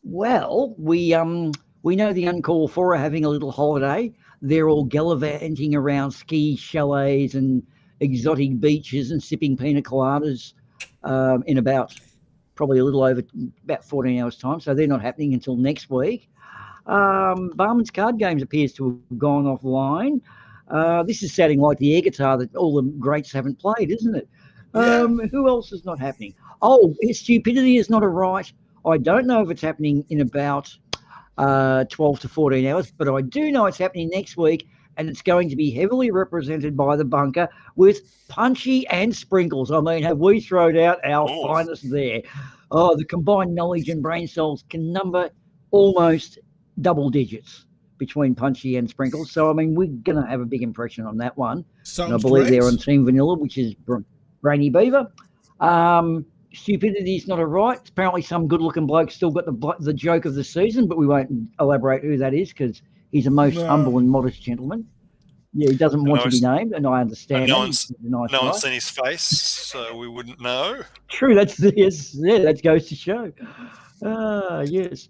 Well, we know the Uncalled For are having a little holiday. They're all gallivanting around ski chalets and exotic beaches and sipping pina coladas in about probably a little over about 14 hours time. So they're not happening until next week. Barman's Card Games appears to have gone offline. This is sounding like the air guitar that all the greats haven't played, isn't it? Who else is not happening? Oh, stupidity is not a right. I don't know if it's happening in about 12 to 14 hours, but I do know it's happening next week, and it's going to be heavily represented by the bunker with Punchy and Sprinkles. I mean, have we thrown out our finest there? Oh, the combined knowledge and brain cells can number almost double digits between Punchy and Sprinkles. So, I mean, we're going to have a big impression on that one. And I believe they're on Team Vanilla, which is Brainy Beaver. Stupidity is not a right. Apparently some good-looking bloke still got the joke of the season, but we won't elaborate who that is because he's a most humble and modest gentleman. Yeah, he doesn't want to be named, and I understand. No one's seen his face, so we wouldn't know. True, that goes to show. Yes.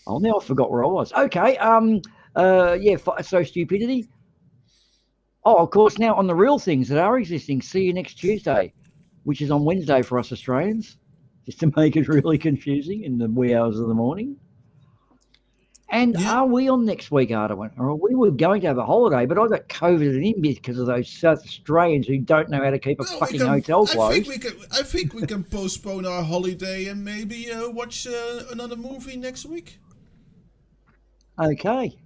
Oh, now I forgot where I was. Okay. So stupidity. Oh, of course. Now on the real things that are existing. See you next Tuesday, which is on Wednesday for us Australians, just to make it really confusing in the wee hours of the morning. And are we on next week, Ardawen? Or we were going to have a holiday, but I got COVID in because of those South Australians who don't know how to keep a fucking hotel closed. I think we can postpone our holiday and maybe watch another movie next week. Okay.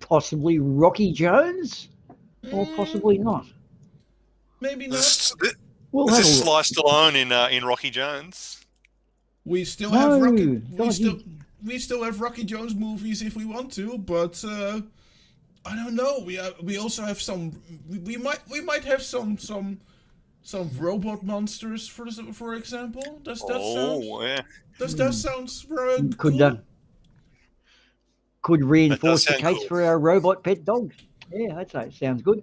Possibly Rocky Jones? Or possibly not. Maybe not. Is this Sly Stallone in Rocky Jones? We still have Rocky. We still have Rocky Jones movies if we want to, but I don't know. We also have some. We might have some robot monsters for example. Does that sound cool? Could reinforce the case for our robot pet dog. Yeah, that sounds good.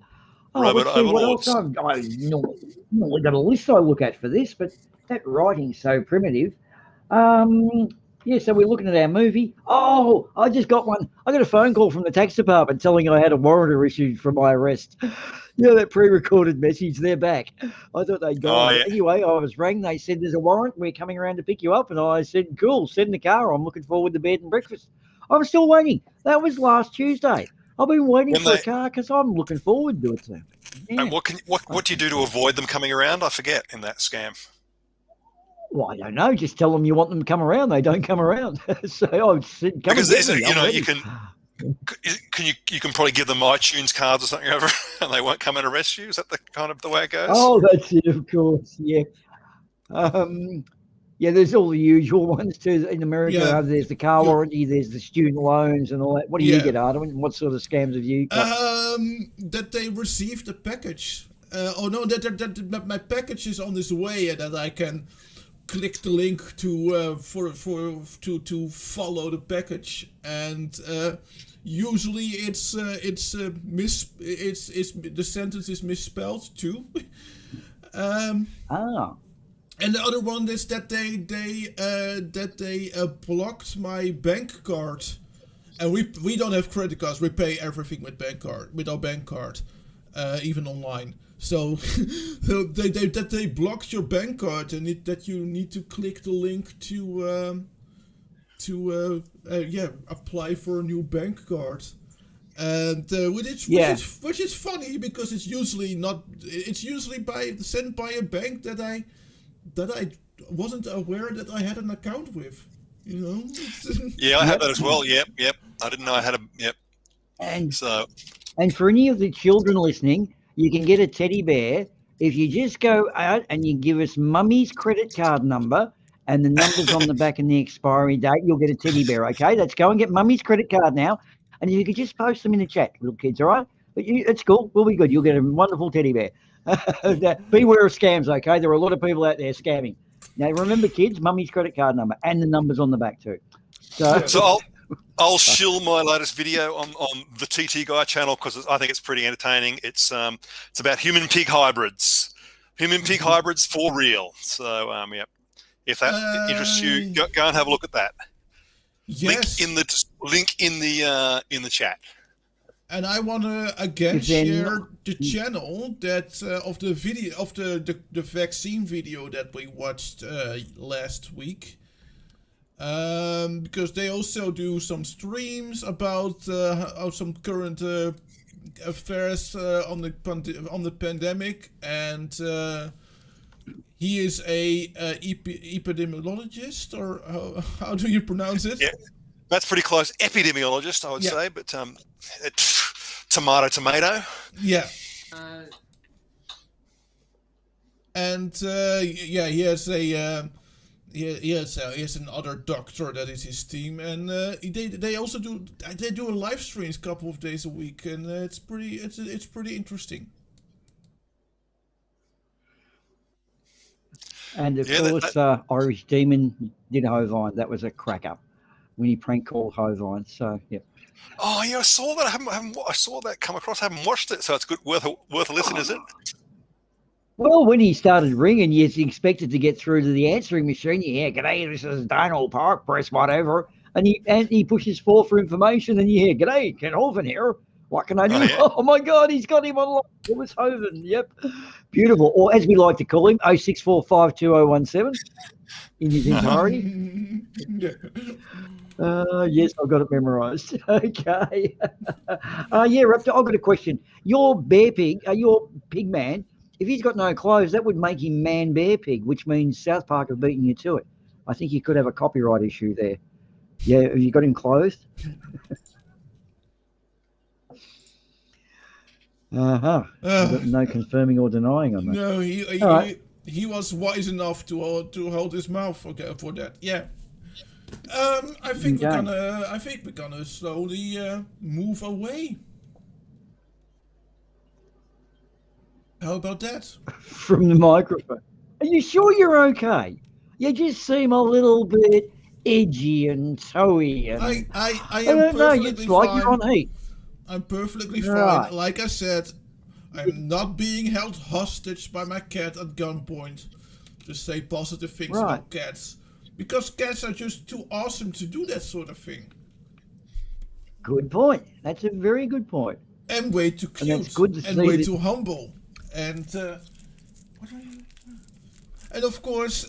Oh, Robot let's see what overlords. else I normally got a list I look at for this, but that writing's so primitive. So we're looking at our movie. Oh, I just got one. I got a phone call from the tax department telling I had a warrant issued for my arrest. That pre-recorded message, they're back. I thought they'd gone. Yeah. Anyway, I was rang. They said there's a warrant. We're coming around to pick you up. And I said, cool, send the car. I'm looking forward to bed and breakfast. I'm still waiting. That was last Tuesday. I've been waiting for a car because I'm looking forward to it. So. Yeah. And what do you do to avoid them coming around? I forget in that scam. Well, I don't know. Just tell them you want them to come around. They don't come around. So I said, come Because and get me. you can probably give them iTunes cards or something over, and they won't come and arrest you. Is that the kind of the way it goes? Oh, that's it, of course. Yeah. There's all the usual ones too in America. Yeah. There's the car warranty. There's the student loans and all that. What do you get, Ardawen? What sort of scams have you got? That they received a package. That my package is on its way, and that I can click the link to follow the package, and usually it's the sentence is misspelled too. And the other one is that they blocked my bank card, and we don't have credit cards. We pay everything with our bank card, even online. So, they blocked your bank card, and that you need to click the link to apply for a new bank card, and which is funny because it's usually sent by a bank that I wasn't aware that I had an account with. Yeah, I have that as well. Yep. I didn't know I had a. Yep. And for any of the children listening, you can get a teddy bear if you just go out and you give us Mummy's credit card number and the numbers on the back and the expiry date. You'll get a teddy bear. Okay, let's go and get Mummy's credit card now, and you could just post them in the chat, little kids. All right, but it's cool. We'll be good. You'll get a wonderful teddy bear. Beware of scams. Okay, there are a lot of people out there scamming. Now remember, kids, Mummy's credit card number and the numbers on the back too. So I'll shill my latest video on the TT Guy channel because I think it's pretty entertaining. It's about human pig hybrids for real. So if that interests you, go and have a look at that. Yes. Link in the chat. And I want to again share the channel that of the video of the vaccine video that we watched last week. Because they also do some streams about some current affairs on the pandemic, and he is a epidemiologist, or how do you pronounce it? Yeah, that's pretty close. Epidemiologist, I would say, but tomato. Yeah. And he has another doctor that is his team, and they also do a live streams a couple of days a week, and it's pretty interesting. And of course, Irish Demon did Hovine. That was a cracker when he prank called Hovine. So yeah. Oh yeah, I saw that. I saw that come across. I haven't watched it, so it's good, worth a listen, is it? Well, when he started ringing, you expected to get through to the answering machine. You hear, "G'day, this is Donald Park, press whatever," and he pushes 4 for information, and you hear, "G'day, Ken Hovind here. What can I do?" Oh my God, he's got him on. It was Hovind. Yep, beautiful. Or as we like to call him, 06452017 in his entirety. Yes, I've got it memorised. Okay. Raptor, I've got a question. Your bear pig, your pig man, if he's got no clothes, that would make him man bear pig, which means South Park have beaten you to it. I think you could have a copyright issue there. Yeah, have you got him clothed? No confirming or denying on that. No, he was wise enough to hold his mouth for that. Yeah. I think we're gonna slowly move away. How about that? From the microphone. Are you sure you're okay? You just seem a little bit edgy and toey. And I I am don't know. perfectly It's like fine. you're on heat. I'm perfectly Right. fine. Like I said, I'm not being held hostage by my cat at gunpoint to say positive things about cats. Because cats are just too awesome to do that sort of thing. Good point. That's a very good point. And way too cute. And that's good to and see way that- too humble. And and of course,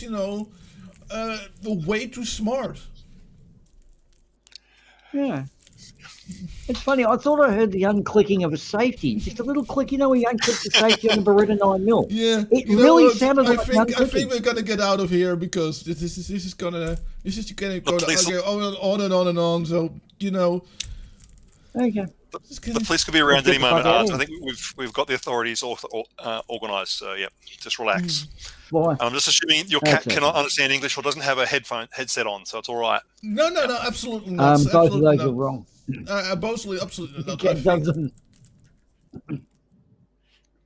you know, way too smart. Yeah. It's funny. I thought I heard the unclicking of a safety. Just a little click. You know, when you unclick the safety on the Beretta 9 mil. Yeah. It You know really what? sounded like I think we're gonna get out of here because this is gonna go on and on and on. So you know. Okay. The police could be around any moment. I think we've got the authorities organised. So yeah, just relax. Why? I'm just assuming your cat Okay. cannot understand English or doesn't have a headset on, so it's all right. No, absolutely not. Both of Absolutely those are not. wrong. Absolutely not. Cat doesn't.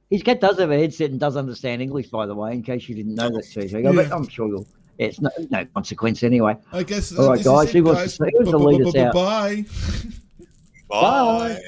His cat does have a headset and does understand English, by the way, in case you didn't know that, TJ. Yeah. But I'm sure it's no consequence anyway. I guess. All right, this guys. is Who it, wants to lead us out? Bye. Bye.